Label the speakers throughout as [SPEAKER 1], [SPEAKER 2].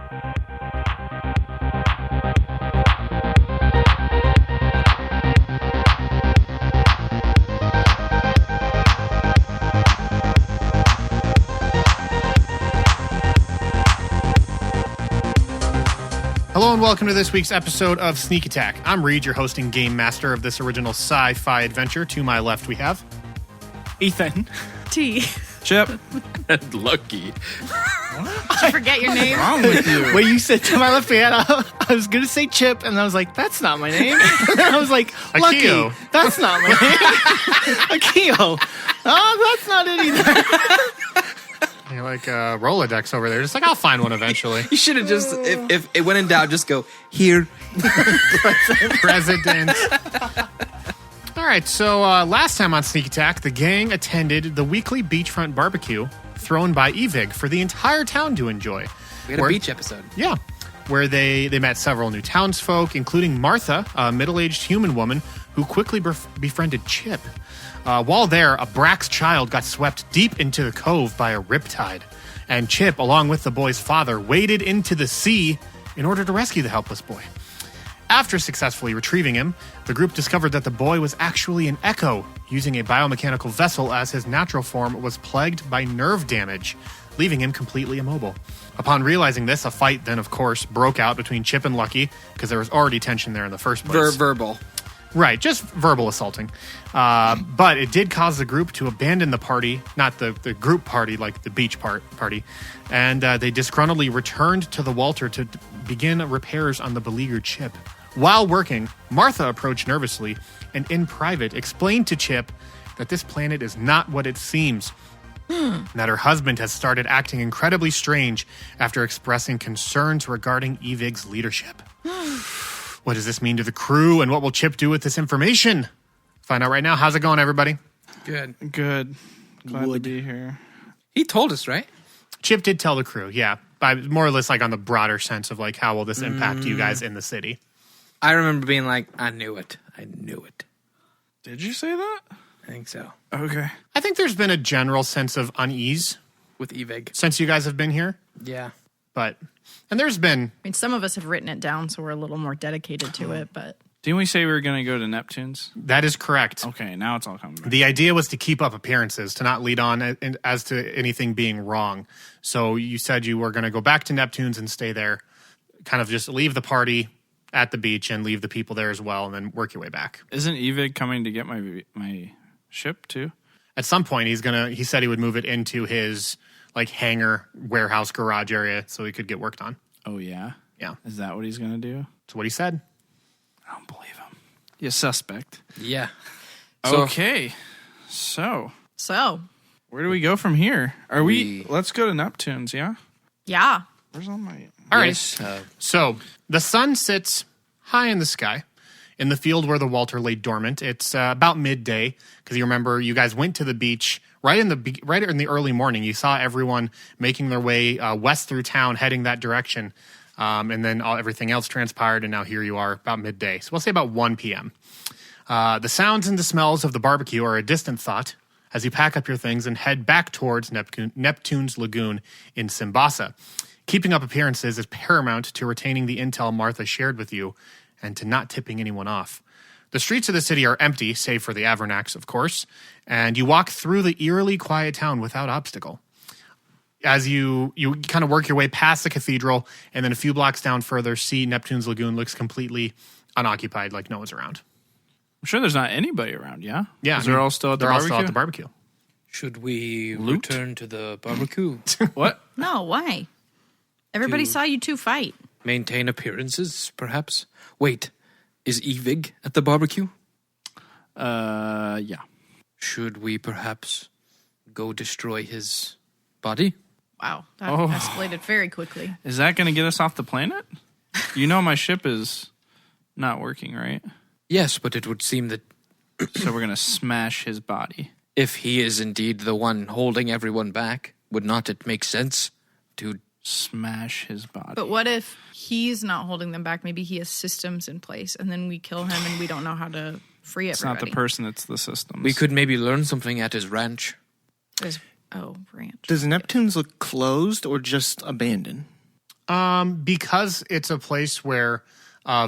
[SPEAKER 1] Hello and welcome to this week's episode of Sneak Attack. I'm Reed, your hosting game master of this original sci-fi adventure. To my left we have...
[SPEAKER 2] Ethan.
[SPEAKER 3] T.
[SPEAKER 2] Chip.
[SPEAKER 4] And Lucky.
[SPEAKER 3] Did you forget your name?
[SPEAKER 2] What's wrong with you?
[SPEAKER 5] Well, you said to my left hand, I was going to say Chip, and I was like, that's not my name. And I was like, Lucky,
[SPEAKER 1] Akio.
[SPEAKER 5] that's not my name. Akio. Oh, that's not it either.
[SPEAKER 1] You're like Rolodex over there. Just like, I'll find one eventually.
[SPEAKER 4] You should have just, if it went in doubt, just go, here.
[SPEAKER 1] President. All right, so last time on Sneak Attack, the gang attended the weekly beachfront barbecue thrown by Evig for the entire town to enjoy.
[SPEAKER 4] We had a beach episode.
[SPEAKER 1] Yeah, where they met several new townsfolk, including Martha, a middle-aged human woman who quickly befriended Chip. While there, a Brax child got swept deep into the cove by a riptide, and Chip, along with the boy's father, waded into the sea in order to rescue the helpless boy. After successfully retrieving him, the group discovered that the boy was actually an echo, using a biomechanical vessel as his natural form was plagued by nerve damage, leaving him completely immobile. Upon realizing this, a fight then, of course, broke out between Chip and Lucky, because there was already tension there in the first place.
[SPEAKER 4] Verbal.
[SPEAKER 1] Right, just verbal assaulting. But it did cause the group to abandon the party, not the group party, like the beach party. And they disgruntledly returned to the Walter to begin repairs on the beleaguered Chip. While working, Martha approached nervously and in private explained to Chip that this planet is not what it seems. That her husband has started acting incredibly strange after expressing concerns regarding Evig's leadership. What does this mean to the crew, and what will Chip do with this information? Find out right now. How's it going, everybody?
[SPEAKER 4] Good.
[SPEAKER 2] Good. Glad to be here.
[SPEAKER 4] He told us, right?
[SPEAKER 1] Chip did tell the crew, yeah. By more or less like on the broader sense of like how will this impact you guys in the city.
[SPEAKER 4] I remember being like, I knew it.
[SPEAKER 2] Did you say that?
[SPEAKER 4] I think so.
[SPEAKER 2] Okay.
[SPEAKER 1] I think there's been a general sense of unease
[SPEAKER 4] With Evig.
[SPEAKER 1] since you guys have been here.
[SPEAKER 4] Yeah.
[SPEAKER 1] And there's been...
[SPEAKER 3] I mean, some of us have written it down, so we're a little more dedicated to it, but...
[SPEAKER 2] Didn't we say we were going to go to Neptune's?
[SPEAKER 1] That is correct.
[SPEAKER 2] Okay, now it's all coming back.
[SPEAKER 1] The idea was to keep up appearances, to not lead on as to anything being wrong. So you said you were going to go back to Neptune's and stay there, kind of just leave the party at the beach and leave the people there as well, and then work your way back.
[SPEAKER 2] Isn't Evig coming to get my ship too?
[SPEAKER 1] At some point, he said he would move it into his like hangar, warehouse, garage area so he could get worked on.
[SPEAKER 2] Oh, yeah?
[SPEAKER 1] Yeah.
[SPEAKER 2] Is that what he's going to do?
[SPEAKER 1] That's what he said.
[SPEAKER 2] I don't believe him. You suspect.
[SPEAKER 4] Yeah.
[SPEAKER 2] Okay. So, where do we go from here? Let's go to Neptune's, yeah?
[SPEAKER 3] Yeah.
[SPEAKER 2] Where's all my...
[SPEAKER 1] All right.
[SPEAKER 4] Yes,
[SPEAKER 1] So the sun sits high in the sky in the field where the Walter lay dormant. It's about midday because you remember you guys went to the beach right in the early morning. You saw everyone making their way west through town, heading that direction, and then everything else transpired, and now here you are about midday. So we'll say about 1 p.m. The sounds and the smells of the barbecue are a distant thought as you pack up your things and head back towards Neptune's Lagoon in Simbasa. Keeping up appearances is paramount to retaining the intel Martha shared with you and to not tipping anyone off. The streets of the city are empty, save for the Avernax, of course, and you walk through the eerily quiet town without obstacle. As you kind of work your way past the cathedral, and then a few blocks down further, see Neptune's Lagoon looks completely unoccupied, like no one's around.
[SPEAKER 2] I'm sure there's not anybody around, yeah?
[SPEAKER 1] Yeah.
[SPEAKER 2] They're all still at the
[SPEAKER 1] They're all
[SPEAKER 2] barbecue?
[SPEAKER 1] still at the barbecue.
[SPEAKER 4] should we
[SPEAKER 2] Loot?
[SPEAKER 4] return to the barbecue?
[SPEAKER 2] What?
[SPEAKER 3] No, why? Everybody saw you two fight.
[SPEAKER 4] Maintain appearances, perhaps? Wait, is Evig at the barbecue?
[SPEAKER 2] Yeah.
[SPEAKER 4] Should we perhaps go destroy his body?
[SPEAKER 3] Wow, that
[SPEAKER 2] Oh.
[SPEAKER 3] escalated very quickly.
[SPEAKER 2] Is that going to get us off the planet? You know my ship is not working, right?
[SPEAKER 4] Yes, but it would seem that
[SPEAKER 2] So we're going to smash his body.
[SPEAKER 4] if he is indeed the one holding everyone back, would not it make sense to...
[SPEAKER 2] Smash his body.
[SPEAKER 3] But what if he's not holding them back? Maybe he has systems in place, and then we kill him, and we don't know how to free
[SPEAKER 2] It's
[SPEAKER 3] everybody.
[SPEAKER 2] not the person, it's the systems.
[SPEAKER 4] We could maybe learn something at his ranch.
[SPEAKER 3] Ranch.
[SPEAKER 5] Does Neptune's look closed or just abandoned?
[SPEAKER 1] Because it's a place where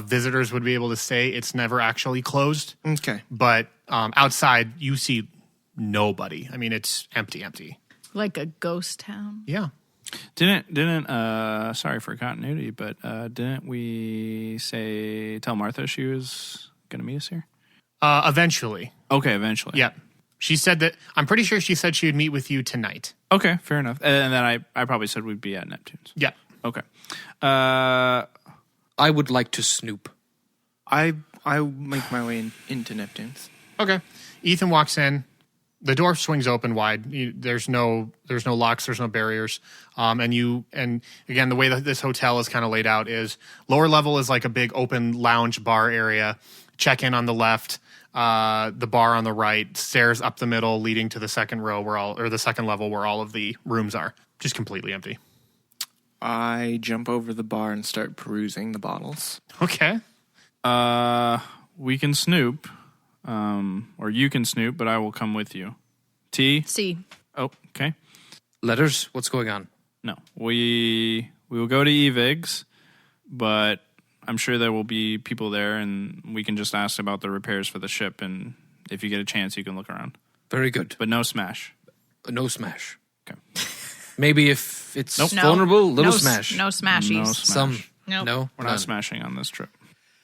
[SPEAKER 1] visitors would be able to stay, it's never actually closed.
[SPEAKER 5] Okay.
[SPEAKER 1] But outside, you see nobody. I mean, it's empty.
[SPEAKER 3] Like a ghost town.
[SPEAKER 1] Yeah.
[SPEAKER 2] Didn't sorry for continuity, but didn't we tell Martha she was going to meet us here?
[SPEAKER 1] Eventually.
[SPEAKER 2] Okay, eventually.
[SPEAKER 1] Yeah. She said that, I'm pretty sure she said she would meet with you tonight.
[SPEAKER 2] Okay, fair enough. And then I probably said we'd be at Neptune's.
[SPEAKER 1] Yeah.
[SPEAKER 2] Okay.
[SPEAKER 4] I would like to snoop.
[SPEAKER 5] I make my way into Neptune's.
[SPEAKER 1] Okay. Ethan walks in. The door swings open wide. There's no locks. There's no barriers. And again, the way that this hotel is kind of laid out is lower level is like a big open lounge bar area. Check in on the left. The bar on the right. Stairs up the middle, leading to the second row the second level where all of the rooms are. Just completely empty.
[SPEAKER 5] I jump over the bar and start perusing the bottles.
[SPEAKER 1] Okay.
[SPEAKER 2] We can snoop. Or you can snoop, but I will come with you. T?
[SPEAKER 3] C.
[SPEAKER 2] Oh, okay.
[SPEAKER 4] Letters, what's going on?
[SPEAKER 2] No. We will go to Evig's, but I'm sure there will be people there, and we can just ask about the repairs for the ship, and if you get a chance, you can look around.
[SPEAKER 4] Very good.
[SPEAKER 2] But no smash.
[SPEAKER 4] No smash.
[SPEAKER 2] Okay.
[SPEAKER 4] Maybe if it's
[SPEAKER 3] No.
[SPEAKER 4] vulnerable, little
[SPEAKER 3] No
[SPEAKER 4] smash.
[SPEAKER 3] No smashies.
[SPEAKER 2] No smash.
[SPEAKER 4] Some.
[SPEAKER 3] Nope.
[SPEAKER 4] No.
[SPEAKER 2] We're
[SPEAKER 4] none.
[SPEAKER 2] not smashing on this trip.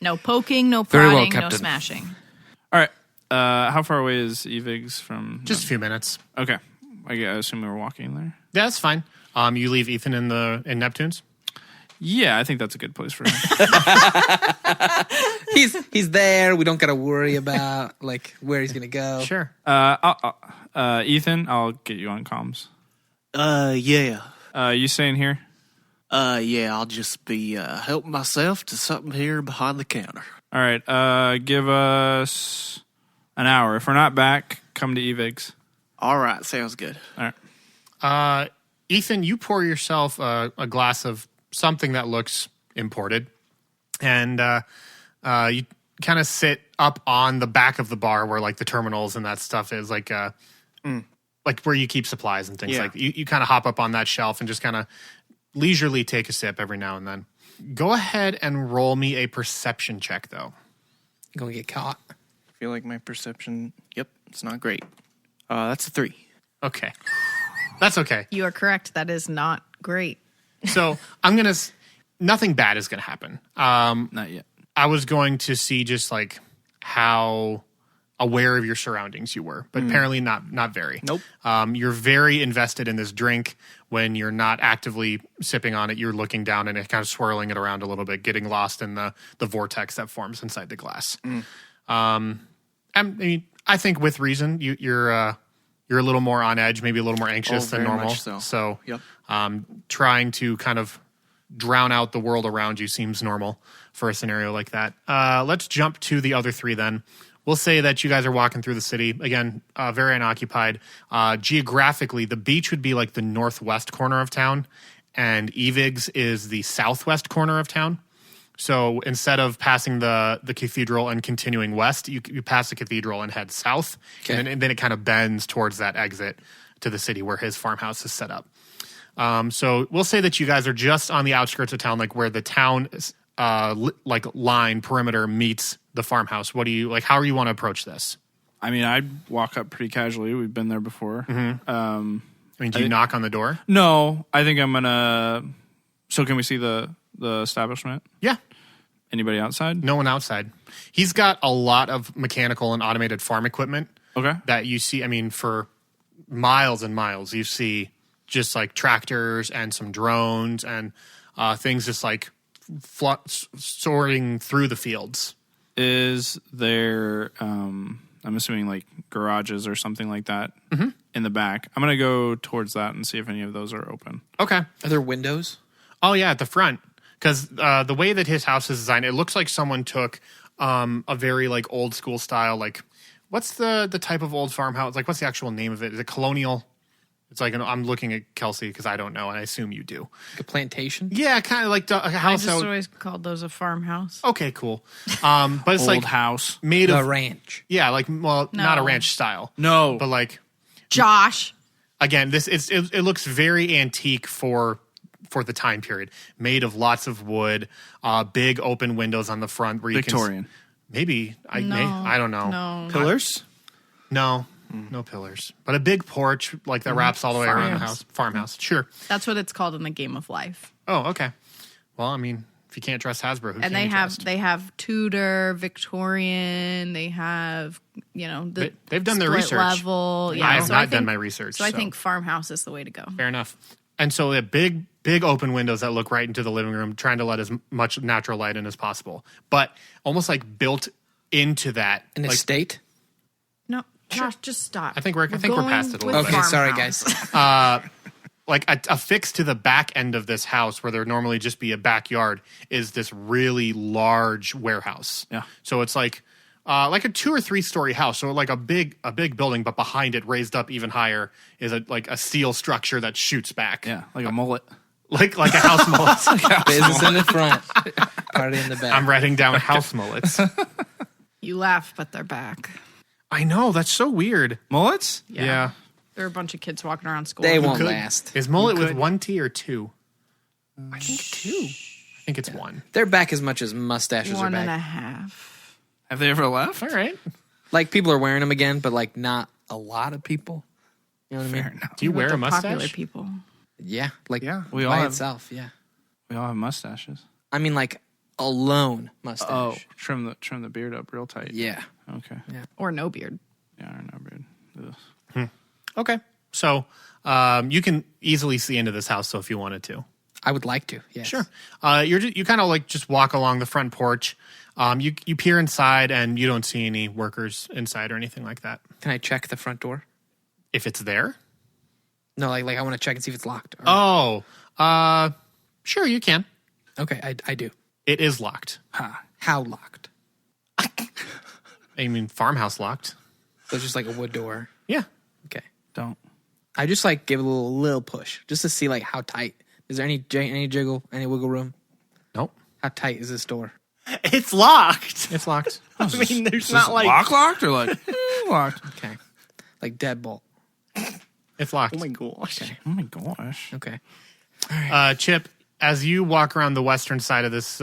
[SPEAKER 3] No poking, no
[SPEAKER 4] Very well,
[SPEAKER 3] prodding, no
[SPEAKER 4] Captain.
[SPEAKER 3] smashing.
[SPEAKER 2] All right. How far away is Evig's from?
[SPEAKER 1] Just a few minutes.
[SPEAKER 2] Okay. I assume we were walking there.
[SPEAKER 1] Yeah, that's fine. You leave Ethan in Neptune's?
[SPEAKER 2] Yeah, I think that's a good place for him.
[SPEAKER 4] He's there. We don't got to worry about where he's gonna go.
[SPEAKER 1] Sure.
[SPEAKER 2] Ethan, I'll get you on comms.
[SPEAKER 5] Yeah.
[SPEAKER 2] You staying here?
[SPEAKER 5] Yeah, I'll just be helping myself to something here behind the counter.
[SPEAKER 2] All right. Give us an hour. If we're not back, come to Evig's.
[SPEAKER 5] All right, sounds good.
[SPEAKER 2] All right.
[SPEAKER 1] Ethan, you pour yourself a glass of something that looks imported, and you kind of sit up on the back of the bar where the terminals and that stuff is, like where you keep supplies and things.
[SPEAKER 5] Yeah.
[SPEAKER 1] You kind of hop up on that shelf and just kind of leisurely take a sip every now and then. Go ahead and roll me a perception check, though.
[SPEAKER 4] You gonna get caught?
[SPEAKER 5] I feel like my perception, it's not great. That's a 3.
[SPEAKER 1] Okay. That's okay.
[SPEAKER 3] You are correct. That is not great.
[SPEAKER 1] So nothing bad is going to happen.
[SPEAKER 2] Not yet.
[SPEAKER 1] I was going to see just how aware of your surroundings you were, but apparently not very.
[SPEAKER 5] Nope.
[SPEAKER 1] You're very invested in this drink. When you're not actively sipping on it, you're looking down and it kind of swirling it around a little bit, getting lost in the vortex that forms inside the glass. I think with reason, you're a little more on edge, maybe a little more anxious than
[SPEAKER 5] very
[SPEAKER 1] normal.
[SPEAKER 5] much so. Yep.
[SPEAKER 1] Trying to kind of drown out the world around you seems normal for a scenario like that. Let's jump to the other 3 then. We'll say that you guys are walking through the city. Again, very unoccupied. Geographically, the beach would be the northwest corner of town, and Evig's is the southwest corner of town. So instead of passing the cathedral and continuing west, you pass the cathedral and head south,
[SPEAKER 4] Okay.
[SPEAKER 1] and then it kind of bends towards that exit to the city where his farmhouse is set up. So we'll say that you guys are just on the outskirts of town, where the town line perimeter meets the farmhouse. What do you how do you want to approach this?
[SPEAKER 2] I mean, I'd walk up pretty casually. We've been there before.
[SPEAKER 1] Do you knock on the door?
[SPEAKER 2] No, I think I'm gonna. So can we see the establishment?
[SPEAKER 1] Yeah.
[SPEAKER 2] Anybody outside?
[SPEAKER 1] No one outside. He's got a lot of mechanical and automated farm equipment
[SPEAKER 2] Okay.
[SPEAKER 1] that you see. For miles and miles, you see just tractors and some drones and things just sorting through the fields.
[SPEAKER 2] Is there? I'm assuming garages or something like that in the back. I'm gonna go towards that and see if any of those are open.
[SPEAKER 1] Okay.
[SPEAKER 4] Are there windows?
[SPEAKER 1] Oh, yeah, at the front. Because the way that his house is designed, it looks like someone took a very old school style. What's the type of old farmhouse? What's the actual name of it? Is it colonial? It's I'm looking at Kelsey because I don't know, and I assume you do.
[SPEAKER 4] A plantation?
[SPEAKER 1] Yeah, kind of a
[SPEAKER 3] I
[SPEAKER 1] house.
[SPEAKER 3] just always called those a farmhouse.
[SPEAKER 1] Okay, cool. But it's
[SPEAKER 2] Old house.
[SPEAKER 1] made
[SPEAKER 4] The
[SPEAKER 1] of
[SPEAKER 4] ranch.
[SPEAKER 1] yeah, not a
[SPEAKER 3] No.
[SPEAKER 1] ranch style.
[SPEAKER 2] No.
[SPEAKER 1] But
[SPEAKER 3] Josh.
[SPEAKER 1] again, it looks very antique for for the time period, made of lots of wood, big open windows on the front where you
[SPEAKER 2] Victorian.
[SPEAKER 1] can maybe I don't know.
[SPEAKER 3] No.
[SPEAKER 5] Pillars?
[SPEAKER 1] No pillars, but a big porch like that wraps all the way around the house. Farmhouse, sure.
[SPEAKER 3] That's what it's called in the game of life.
[SPEAKER 1] Oh, okay. Well, I mean, if you can't trust Hasbro, who can
[SPEAKER 3] And
[SPEAKER 1] you trust?
[SPEAKER 3] they have Tudor, Victorian. They have
[SPEAKER 1] They've done their
[SPEAKER 3] split
[SPEAKER 1] research.
[SPEAKER 3] level. Yeah,
[SPEAKER 1] I have
[SPEAKER 3] so
[SPEAKER 1] not
[SPEAKER 3] think,
[SPEAKER 1] done my research.
[SPEAKER 3] So I think farmhouse is the way to go.
[SPEAKER 1] fair enough. And so they have big open windows that look right into the living room, trying to let as much natural light in as possible, but almost like built into that.
[SPEAKER 4] An
[SPEAKER 1] like,
[SPEAKER 4] estate?
[SPEAKER 3] No, Josh, just stop.
[SPEAKER 1] I think we're past it a little
[SPEAKER 4] Okay,
[SPEAKER 1] bit.
[SPEAKER 4] sorry, guys.
[SPEAKER 1] Like affixed to the back end of this house, where there normally just be a backyard, is this really large warehouse.
[SPEAKER 2] Yeah.
[SPEAKER 1] So it's like a 2 or 3 story house. So like a big building, but behind it, raised up even higher, is a steel structure that shoots back.
[SPEAKER 2] Yeah, like a mullet.
[SPEAKER 1] Like a house mullet.
[SPEAKER 4] Business in the front, party in the back.
[SPEAKER 1] I'm writing down house mullets.
[SPEAKER 3] You laugh, but they're back.
[SPEAKER 1] I know, that's so weird.
[SPEAKER 2] Mullets?
[SPEAKER 1] Yeah.
[SPEAKER 3] There are a bunch of kids walking around school.
[SPEAKER 4] They won't
[SPEAKER 1] Could-
[SPEAKER 4] last.
[SPEAKER 1] Is mullet with 1 T or 2? I think 2. I think it's 1.
[SPEAKER 4] They're back as much as mustaches are
[SPEAKER 3] One and a
[SPEAKER 4] back.
[SPEAKER 3] half.
[SPEAKER 2] Have they ever left?
[SPEAKER 1] All right.
[SPEAKER 4] Like, people are wearing them again, but, like, not a lot of people. You know what I mean?
[SPEAKER 2] Fair enough.
[SPEAKER 1] Do you wear a
[SPEAKER 3] The popular
[SPEAKER 1] mustache?
[SPEAKER 3] people.
[SPEAKER 4] Yeah. Like,
[SPEAKER 2] We all
[SPEAKER 4] by
[SPEAKER 2] have-
[SPEAKER 4] itself, yeah.
[SPEAKER 2] We all have mustaches.
[SPEAKER 4] I mean, like, alone mustache.
[SPEAKER 2] Oh, trim the beard up real tight.
[SPEAKER 4] Yeah.
[SPEAKER 2] Okay.
[SPEAKER 3] Or no beard.
[SPEAKER 2] Yeah, I know beard. Ugh.
[SPEAKER 1] Okay. So you can easily see into this house, so if you wanted to.
[SPEAKER 4] I would like to, yes.
[SPEAKER 1] Sure. You kind of like just walk along the front porch. You peer inside, and you don't see any workers inside or anything like that.
[SPEAKER 4] Can I check the front door?
[SPEAKER 1] If it's there?
[SPEAKER 4] No, like I want to check and see if it's locked. Or-
[SPEAKER 1] Oh, sure, you can.
[SPEAKER 4] Okay, I do.
[SPEAKER 1] It is locked.
[SPEAKER 4] How locked?
[SPEAKER 1] I mean, farmhouse locked.
[SPEAKER 4] So it's just like a wood door.
[SPEAKER 1] Yeah.
[SPEAKER 4] Okay.
[SPEAKER 2] Don't.
[SPEAKER 4] I just like give it a little push just to see like how tight. Is there any jiggle, any wiggle room?
[SPEAKER 1] Nope.
[SPEAKER 4] How tight is this door?
[SPEAKER 5] It's locked.
[SPEAKER 1] It's locked.
[SPEAKER 5] I mean, there's
[SPEAKER 2] Is this
[SPEAKER 5] not like.
[SPEAKER 2] locked or like locked?
[SPEAKER 4] Okay. Like deadbolt.
[SPEAKER 1] It's locked.
[SPEAKER 5] Oh my gosh.
[SPEAKER 2] Oh my gosh.
[SPEAKER 4] Okay.
[SPEAKER 1] Chip, as you walk around the western side of this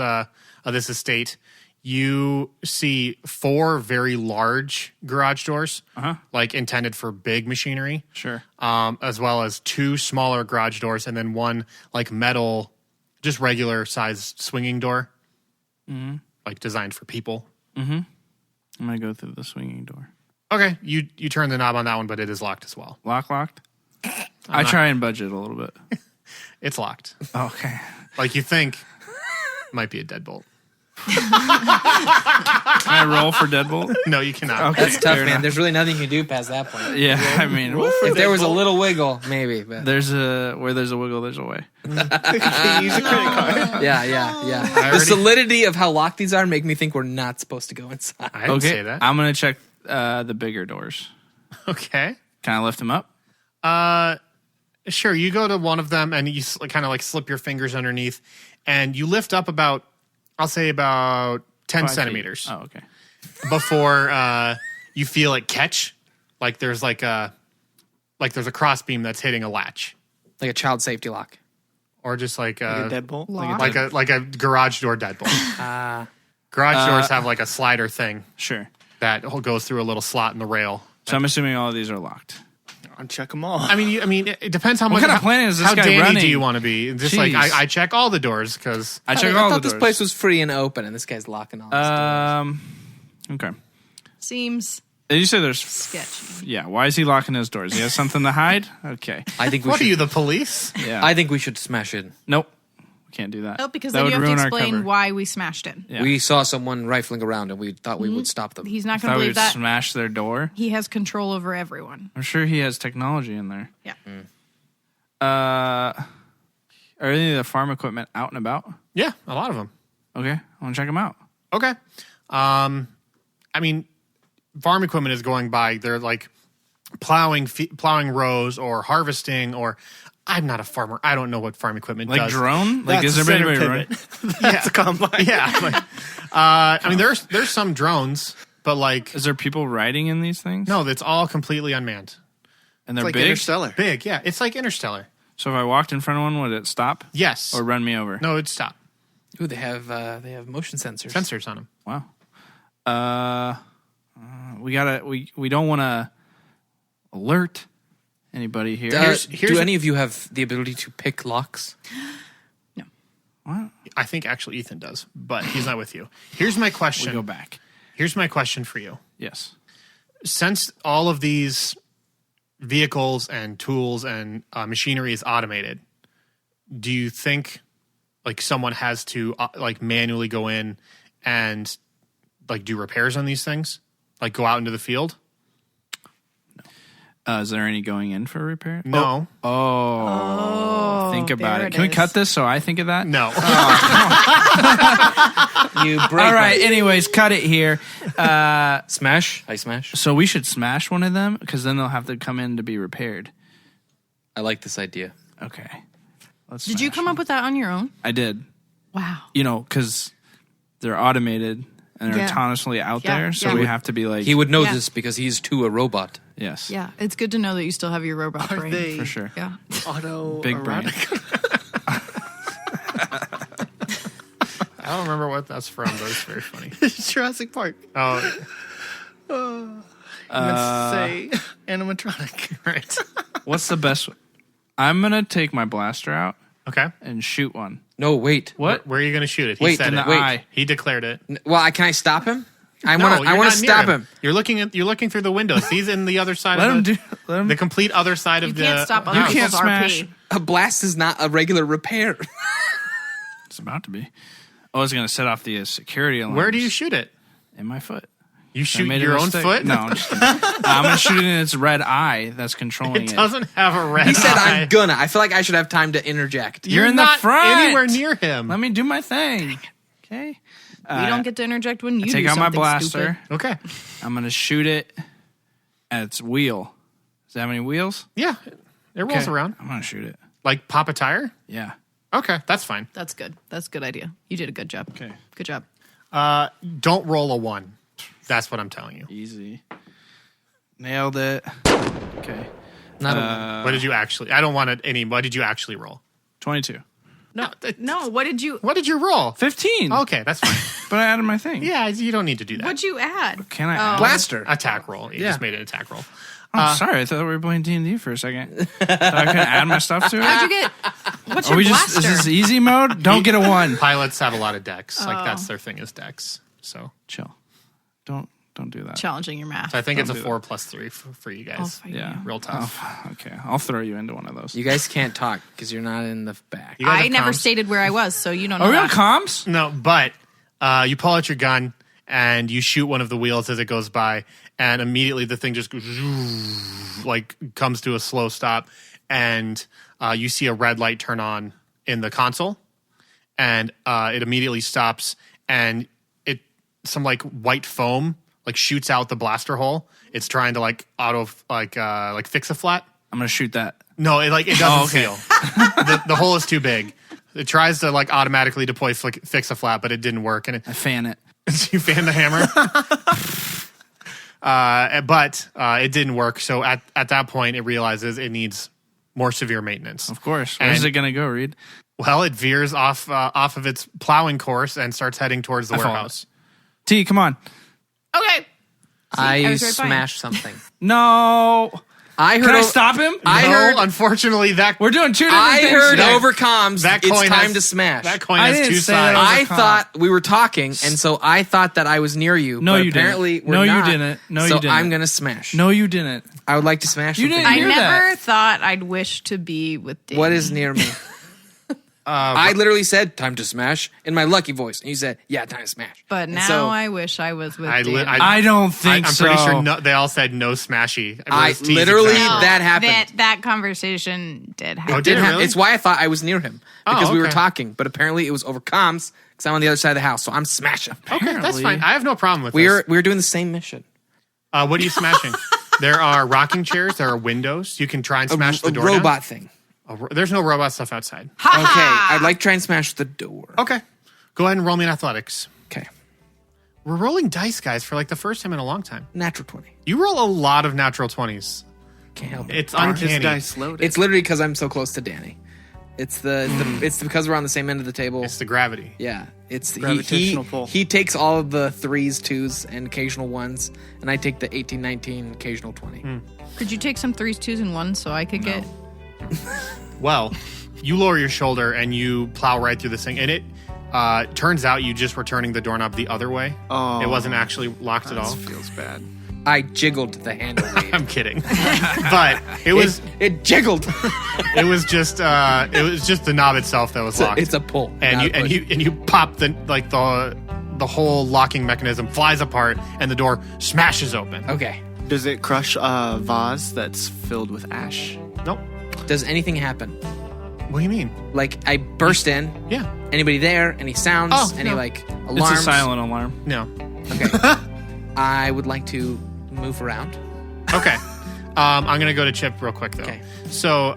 [SPEAKER 1] estate, you see 4 very large garage doors, like intended for big machinery.
[SPEAKER 2] Sure.
[SPEAKER 1] As well as 2 smaller garage doors, and then 1 like metal, just regular sized swinging door, like designed for people.
[SPEAKER 2] I'm gonna go through the swinging door.
[SPEAKER 1] Okay, you turn the knob on that one, but it is locked as well.
[SPEAKER 2] Locked? I try and budget a little bit.
[SPEAKER 1] It's locked.
[SPEAKER 2] Okay.
[SPEAKER 1] Like you think might be a deadbolt.
[SPEAKER 2] Can I roll for deadbolt?
[SPEAKER 1] No, you cannot.
[SPEAKER 2] Okay.
[SPEAKER 4] That's tough,
[SPEAKER 2] fair
[SPEAKER 4] man.
[SPEAKER 2] enough.
[SPEAKER 4] There's really nothing you can do past that point.
[SPEAKER 2] Yeah, I mean,
[SPEAKER 4] If there was a little wiggle, maybe. But
[SPEAKER 2] where there's a wiggle, there's a way.
[SPEAKER 5] Use a credit card.
[SPEAKER 4] yeah. The solidity of how locked these are make me think we're not supposed to go inside.
[SPEAKER 1] I didn't say that.
[SPEAKER 2] I'm gonna check the bigger doors.
[SPEAKER 1] Okay.
[SPEAKER 2] Can I lift them up?
[SPEAKER 1] Sure. You go to one of them and you kind of like slip your fingers underneath, and you lift up about 10
[SPEAKER 2] 5 feet.
[SPEAKER 1] centimeters
[SPEAKER 2] Oh, okay.
[SPEAKER 1] before you feel it catch. Like there's a crossbeam that's hitting a latch,
[SPEAKER 4] Like a child safety lock.
[SPEAKER 1] or just like
[SPEAKER 5] A
[SPEAKER 1] a
[SPEAKER 5] deadbolt.
[SPEAKER 1] like a garage door deadbolt. Garage doors have like a slider thing
[SPEAKER 2] Sure.
[SPEAKER 1] that goes through a little slot in the rail.
[SPEAKER 2] So I'm assuming all of these are locked.
[SPEAKER 5] I'll check them all.
[SPEAKER 1] I mean, it depends how much.
[SPEAKER 2] kind of planning is this
[SPEAKER 1] how
[SPEAKER 2] guy
[SPEAKER 1] dandy
[SPEAKER 2] running?
[SPEAKER 1] do you want to be? Just like
[SPEAKER 2] Jeez.
[SPEAKER 1] I check all the doors because
[SPEAKER 2] I check
[SPEAKER 4] I
[SPEAKER 2] all
[SPEAKER 4] thought
[SPEAKER 2] the
[SPEAKER 4] this
[SPEAKER 2] doors.
[SPEAKER 4] place was free and open, and this guy's locking all this doors.
[SPEAKER 2] Okay.
[SPEAKER 3] Seems
[SPEAKER 2] Did you say there's?
[SPEAKER 3] sketchy.
[SPEAKER 2] Yeah. Why is he locking his doors? He has something to hide. Okay.
[SPEAKER 4] I think we
[SPEAKER 1] what
[SPEAKER 4] should.
[SPEAKER 1] are you, the police?
[SPEAKER 2] Yeah.
[SPEAKER 4] I think we should smash it.
[SPEAKER 2] Nope. We can't do that.
[SPEAKER 3] No, because
[SPEAKER 2] that
[SPEAKER 3] then you
[SPEAKER 2] would
[SPEAKER 3] have to
[SPEAKER 2] ruin our
[SPEAKER 3] explain
[SPEAKER 2] cover.
[SPEAKER 3] why we smashed it.
[SPEAKER 2] Yeah.
[SPEAKER 4] We saw someone rifling around, and we thought we would stop them.
[SPEAKER 3] He's not
[SPEAKER 2] Thought
[SPEAKER 3] going to
[SPEAKER 2] we
[SPEAKER 3] believe
[SPEAKER 2] would
[SPEAKER 3] that.
[SPEAKER 2] smash their door.
[SPEAKER 3] He has control over everyone.
[SPEAKER 2] I'm sure he has technology in there.
[SPEAKER 3] Yeah.
[SPEAKER 2] Are any of the farm equipment out and about?
[SPEAKER 1] Yeah, a lot of them.
[SPEAKER 2] Okay, I want to check them out.
[SPEAKER 1] Okay. I mean, farm equipment is going by. They're like plowing rows or harvesting, or I'm not a farmer. I don't know what farm equipment
[SPEAKER 2] Like
[SPEAKER 1] does.
[SPEAKER 2] drone? Like
[SPEAKER 5] That's
[SPEAKER 2] is
[SPEAKER 5] a
[SPEAKER 2] everybody
[SPEAKER 5] center
[SPEAKER 2] running?
[SPEAKER 5] pivot. That's a combine.
[SPEAKER 1] Yeah. Like, I mean, there's some drones, but like
[SPEAKER 2] Is there people riding in these things?
[SPEAKER 1] no, it's all completely unmanned.
[SPEAKER 2] And they're
[SPEAKER 5] Like
[SPEAKER 2] big?
[SPEAKER 5] Interstellar.
[SPEAKER 1] Big, yeah. It's like Interstellar.
[SPEAKER 2] So if I walked in front of one, would it stop
[SPEAKER 1] Yes.
[SPEAKER 2] or run me over?
[SPEAKER 1] No, it'd stop.
[SPEAKER 4] Ooh, they have motion sensors.
[SPEAKER 1] Sensors on them.
[SPEAKER 2] Wow. We don't want to alert anybody here.
[SPEAKER 1] here's
[SPEAKER 4] do
[SPEAKER 1] a-
[SPEAKER 4] any of you have the ability to pick locks?
[SPEAKER 2] What?
[SPEAKER 1] I think actually Ethan does, but he's not with you. Here's my question.
[SPEAKER 2] We go back.
[SPEAKER 1] Here's my question for you.
[SPEAKER 2] Yes.
[SPEAKER 1] Since all of these vehicles and tools and machinery is automated, do you think like someone has to like manually go in and like do repairs on these things? Like go out into the field?
[SPEAKER 2] Is there any going in for repair?
[SPEAKER 1] No.
[SPEAKER 2] Oh, think about
[SPEAKER 3] there
[SPEAKER 2] it. Can we
[SPEAKER 3] is.
[SPEAKER 2] cut this so I think of that?
[SPEAKER 1] No.
[SPEAKER 4] You break.
[SPEAKER 2] All right. Anyways, cut it here.
[SPEAKER 4] Smash. I smash.
[SPEAKER 2] So we should smash one of them because then they'll have to come in to be repaired.
[SPEAKER 4] I like this idea.
[SPEAKER 2] Okay.
[SPEAKER 3] Did you come up with that on your own?
[SPEAKER 2] I did.
[SPEAKER 3] Wow.
[SPEAKER 2] You know, because they're automated and they're
[SPEAKER 3] Yeah.
[SPEAKER 2] autonomously out
[SPEAKER 3] Yeah,
[SPEAKER 2] there, so
[SPEAKER 3] yeah.
[SPEAKER 2] we have to be like,
[SPEAKER 4] He would know
[SPEAKER 3] Yeah.
[SPEAKER 4] this because he's too a robot.
[SPEAKER 2] yes,
[SPEAKER 3] Yeah, it's good to know that you still have your robot brain.
[SPEAKER 5] They
[SPEAKER 2] for sure.
[SPEAKER 3] Yeah.
[SPEAKER 5] auto
[SPEAKER 2] Big brain.
[SPEAKER 1] I don't remember what that's from, but it's very funny.
[SPEAKER 5] Jurassic Park.
[SPEAKER 1] Oh,
[SPEAKER 5] Let's say animatronic.
[SPEAKER 1] right.
[SPEAKER 2] What's the best? I'm gonna take my blaster out
[SPEAKER 1] Okay.
[SPEAKER 2] and shoot one.
[SPEAKER 4] No, wait.
[SPEAKER 2] What?
[SPEAKER 1] Where are you going to shoot it? He
[SPEAKER 4] Wait,
[SPEAKER 1] said
[SPEAKER 2] In the
[SPEAKER 1] it.
[SPEAKER 2] eye.
[SPEAKER 1] He declared it.
[SPEAKER 4] Well, can I stop him? I
[SPEAKER 1] No,
[SPEAKER 4] want
[SPEAKER 1] you're
[SPEAKER 4] to
[SPEAKER 1] not
[SPEAKER 4] stop
[SPEAKER 1] near
[SPEAKER 4] him.
[SPEAKER 1] You're looking through the windows. He's in the other side
[SPEAKER 2] Let him
[SPEAKER 1] of
[SPEAKER 2] do. Let him.
[SPEAKER 1] the complete other side
[SPEAKER 3] You
[SPEAKER 1] of the
[SPEAKER 3] can't stop
[SPEAKER 1] house.
[SPEAKER 3] other
[SPEAKER 2] You can't
[SPEAKER 3] people's
[SPEAKER 2] smash.
[SPEAKER 3] RP.
[SPEAKER 4] A blast is not a regular repair.
[SPEAKER 2] It's about to be. I was gonna set off the security alarm.
[SPEAKER 1] Where do you shoot it?
[SPEAKER 2] In my foot.
[SPEAKER 1] You
[SPEAKER 2] I
[SPEAKER 1] shoot
[SPEAKER 2] made a
[SPEAKER 1] your own
[SPEAKER 2] mistake.
[SPEAKER 1] foot?
[SPEAKER 2] No, I'm just kidding. I'm gonna shoot it in its red eye. That's controlling
[SPEAKER 1] It
[SPEAKER 2] it.
[SPEAKER 1] doesn't have a red
[SPEAKER 4] He said,
[SPEAKER 1] eye.
[SPEAKER 4] I'm gonna. I feel like I should have time to interject.
[SPEAKER 2] You're in the
[SPEAKER 1] not
[SPEAKER 2] front.
[SPEAKER 1] anywhere near him.
[SPEAKER 2] Let me do my thing. Okay.
[SPEAKER 3] We don't get to interject when you
[SPEAKER 2] Take
[SPEAKER 3] do
[SPEAKER 2] out my
[SPEAKER 3] something
[SPEAKER 2] blaster.
[SPEAKER 3] stupid.
[SPEAKER 1] Okay.
[SPEAKER 2] I'm gonna shoot it at its wheel. Does it have any wheels?
[SPEAKER 1] Yeah. It rolls
[SPEAKER 2] Okay.
[SPEAKER 1] around.
[SPEAKER 2] I'm gonna shoot it.
[SPEAKER 1] Like pop a tire?
[SPEAKER 2] Yeah.
[SPEAKER 1] Okay, that's fine.
[SPEAKER 3] That's good. That's a good idea. You did a good job.
[SPEAKER 2] Okay.
[SPEAKER 3] Good job.
[SPEAKER 1] Don't roll a 1. That's what I'm telling you.
[SPEAKER 2] Easy. Nailed it. Okay.
[SPEAKER 4] Not
[SPEAKER 1] What did you actually? I don't want it any. What did you actually roll?
[SPEAKER 2] 22.
[SPEAKER 3] No, what did you
[SPEAKER 1] roll?
[SPEAKER 2] 15.
[SPEAKER 1] Okay, that's fine.
[SPEAKER 2] But I added my thing.
[SPEAKER 1] Yeah, you don't need to do that.
[SPEAKER 3] what'd you add?
[SPEAKER 2] Can I add?
[SPEAKER 4] blaster.
[SPEAKER 1] Attack roll. You
[SPEAKER 4] Yeah.
[SPEAKER 1] just made an attack roll.
[SPEAKER 2] Oh, sorry. I thought we were playing D&D for a second. So I couldn't add my stuff to it?
[SPEAKER 3] How'd you get? What's
[SPEAKER 2] Are
[SPEAKER 3] your
[SPEAKER 2] we
[SPEAKER 3] blaster?
[SPEAKER 2] just, is this easy mode? Don't get a 1.
[SPEAKER 1] Pilots have a lot of decks. Like
[SPEAKER 3] Oh.
[SPEAKER 1] that's their thing is decks. So
[SPEAKER 2] Chill. Don't do that.
[SPEAKER 3] Challenging your math.
[SPEAKER 1] I think it's a
[SPEAKER 2] do that.
[SPEAKER 1] 4 plus 3 for you
[SPEAKER 3] I'll
[SPEAKER 1] guys.
[SPEAKER 3] fight
[SPEAKER 2] Yeah.
[SPEAKER 3] you.
[SPEAKER 1] Real tough.
[SPEAKER 2] Oh, okay. I'll throw you into one of those.
[SPEAKER 4] You guys can't talk because you're not in the back.
[SPEAKER 1] You guys
[SPEAKER 3] I
[SPEAKER 1] have
[SPEAKER 3] never
[SPEAKER 1] comms?
[SPEAKER 3] stated where I was, so you don't know.
[SPEAKER 2] Are we on
[SPEAKER 3] that.
[SPEAKER 2] comms?
[SPEAKER 1] No, but you pull out your gun and you shoot one of the wheels as it goes by, and immediately the thing just goes like comes to a slow stop, and you see a red light turn on in the console, and it immediately stops, and some like white foam like shoots out the blaster hole. It's trying to like fix a flat.
[SPEAKER 2] I'm going to shoot that.
[SPEAKER 1] No, it doesn't
[SPEAKER 2] Oh, okay.
[SPEAKER 1] seal. The hole is too big. It tries to like automatically deploy fix a flat, but it didn't work, and
[SPEAKER 2] I fan it.
[SPEAKER 1] you fan the hammer. But it didn't work. So at that point, it realizes it needs more severe maintenance.
[SPEAKER 2] Of course. Where's
[SPEAKER 1] And-
[SPEAKER 2] it going to go, Reed?
[SPEAKER 1] Well, it veers off of its plowing course and starts heading towards the
[SPEAKER 2] I followed
[SPEAKER 1] warehouse.
[SPEAKER 2] T, come on.
[SPEAKER 3] Okay.
[SPEAKER 4] I
[SPEAKER 3] I was right by him.
[SPEAKER 4] smashed something.
[SPEAKER 2] No.
[SPEAKER 4] I heard.
[SPEAKER 2] Can I stop him?
[SPEAKER 4] I
[SPEAKER 1] No,
[SPEAKER 4] heard.
[SPEAKER 1] unfortunately,
[SPEAKER 2] We're doing 2 different
[SPEAKER 4] I
[SPEAKER 2] things
[SPEAKER 4] heard
[SPEAKER 2] today.
[SPEAKER 4] over comms.
[SPEAKER 1] that
[SPEAKER 4] It's
[SPEAKER 1] coin
[SPEAKER 4] time
[SPEAKER 1] has,
[SPEAKER 4] to smash.
[SPEAKER 1] That coin
[SPEAKER 2] I
[SPEAKER 1] has
[SPEAKER 2] didn't
[SPEAKER 1] 2
[SPEAKER 2] say that
[SPEAKER 1] sides.
[SPEAKER 2] over
[SPEAKER 4] I
[SPEAKER 2] comm.
[SPEAKER 4] thought we were talking, and so I thought that I was near you.
[SPEAKER 2] No,
[SPEAKER 4] but
[SPEAKER 2] you didn't.
[SPEAKER 4] apparently we're
[SPEAKER 2] No, you
[SPEAKER 4] not.
[SPEAKER 2] didn't. No,
[SPEAKER 4] so
[SPEAKER 2] you didn't.
[SPEAKER 4] I'm gonna smash.
[SPEAKER 2] No, you didn't.
[SPEAKER 4] I would like to smash.
[SPEAKER 2] You
[SPEAKER 4] something.
[SPEAKER 2] didn't
[SPEAKER 3] I
[SPEAKER 2] hear
[SPEAKER 3] never
[SPEAKER 2] that.
[SPEAKER 3] thought I'd wish to be with Dave.
[SPEAKER 4] What is near me? I literally said "time to smash" in my lucky voice, and you said, "Yeah, time to smash."
[SPEAKER 3] But
[SPEAKER 4] And
[SPEAKER 3] now
[SPEAKER 4] so
[SPEAKER 3] I wish I was with
[SPEAKER 1] I
[SPEAKER 3] Dave.
[SPEAKER 1] li-
[SPEAKER 2] I don't think
[SPEAKER 1] I'm
[SPEAKER 2] so.
[SPEAKER 1] pretty sure they all said no smashy.
[SPEAKER 4] I
[SPEAKER 1] was teasing
[SPEAKER 4] literally-
[SPEAKER 1] Zach.
[SPEAKER 4] that happened.
[SPEAKER 3] That conversation did happen.
[SPEAKER 1] Oh, did it really?
[SPEAKER 4] It's why I thought I was near him because
[SPEAKER 1] Oh,
[SPEAKER 4] we were
[SPEAKER 1] okay.
[SPEAKER 4] talking, but apparently it was over comms because I'm on the other side of the house, so I'm smashing.
[SPEAKER 1] Okay, that's
[SPEAKER 2] Apparently.
[SPEAKER 1] fine. I have no problem with
[SPEAKER 4] We're
[SPEAKER 1] this.
[SPEAKER 4] doing the same mission.
[SPEAKER 1] What are you smashing? There are rocking chairs. There are windows. You can try and smash the door down.
[SPEAKER 4] robot thing.
[SPEAKER 1] There's no robot stuff outside.
[SPEAKER 4] Okay, I'd like to try and smash the door.
[SPEAKER 1] Okay. Go ahead and roll me an athletics.
[SPEAKER 4] Okay,
[SPEAKER 1] We're rolling dice, guys, for like the first time in a long time.
[SPEAKER 4] natural 20.
[SPEAKER 1] You roll a lot of natural 20s.
[SPEAKER 4] Can't help it.
[SPEAKER 1] It's
[SPEAKER 5] His
[SPEAKER 1] uncanny.
[SPEAKER 5] dice loaded.
[SPEAKER 6] It's literally because I'm so close to Danny. It's it's because we're on the same end of the table.
[SPEAKER 1] It's the gravity.
[SPEAKER 6] Yeah, it's
[SPEAKER 5] Gravitational pull.
[SPEAKER 6] He takes all of the 3s, 2s, and occasional 1s, and I take the 18, 19, occasional 20.
[SPEAKER 3] Could you take some 3s, 2s, and 1s so I could get...
[SPEAKER 1] Well, you lower your shoulder and you plow right through this thing, and it turns out you just were turning the doorknob the other way.
[SPEAKER 5] Oh,
[SPEAKER 1] It wasn't actually locked at all.
[SPEAKER 5] feels bad.
[SPEAKER 6] I jiggled the handle.
[SPEAKER 1] I'm kidding, but it was
[SPEAKER 6] It jiggled.
[SPEAKER 1] it was just the knob itself that was locked.
[SPEAKER 6] It's a pull.
[SPEAKER 1] and
[SPEAKER 6] not
[SPEAKER 1] you
[SPEAKER 6] a
[SPEAKER 1] and
[SPEAKER 6] push.
[SPEAKER 1] you pop the whole locking mechanism flies apart and the door smashes open.
[SPEAKER 6] Okay.
[SPEAKER 5] Does it crush a vase that's filled with ash?
[SPEAKER 1] Nope.
[SPEAKER 6] Does anything happen?
[SPEAKER 1] What do you mean?
[SPEAKER 6] Like I burst in.
[SPEAKER 1] Yeah.
[SPEAKER 6] Anybody there? Any sounds?
[SPEAKER 1] Oh,
[SPEAKER 6] any
[SPEAKER 1] no.
[SPEAKER 6] like
[SPEAKER 2] It's
[SPEAKER 6] alarms?
[SPEAKER 2] a silent alarm.
[SPEAKER 1] No.
[SPEAKER 6] Okay. I would like to move around.
[SPEAKER 1] Okay. I'm gonna go to Chip real quick though.
[SPEAKER 6] Okay.
[SPEAKER 1] So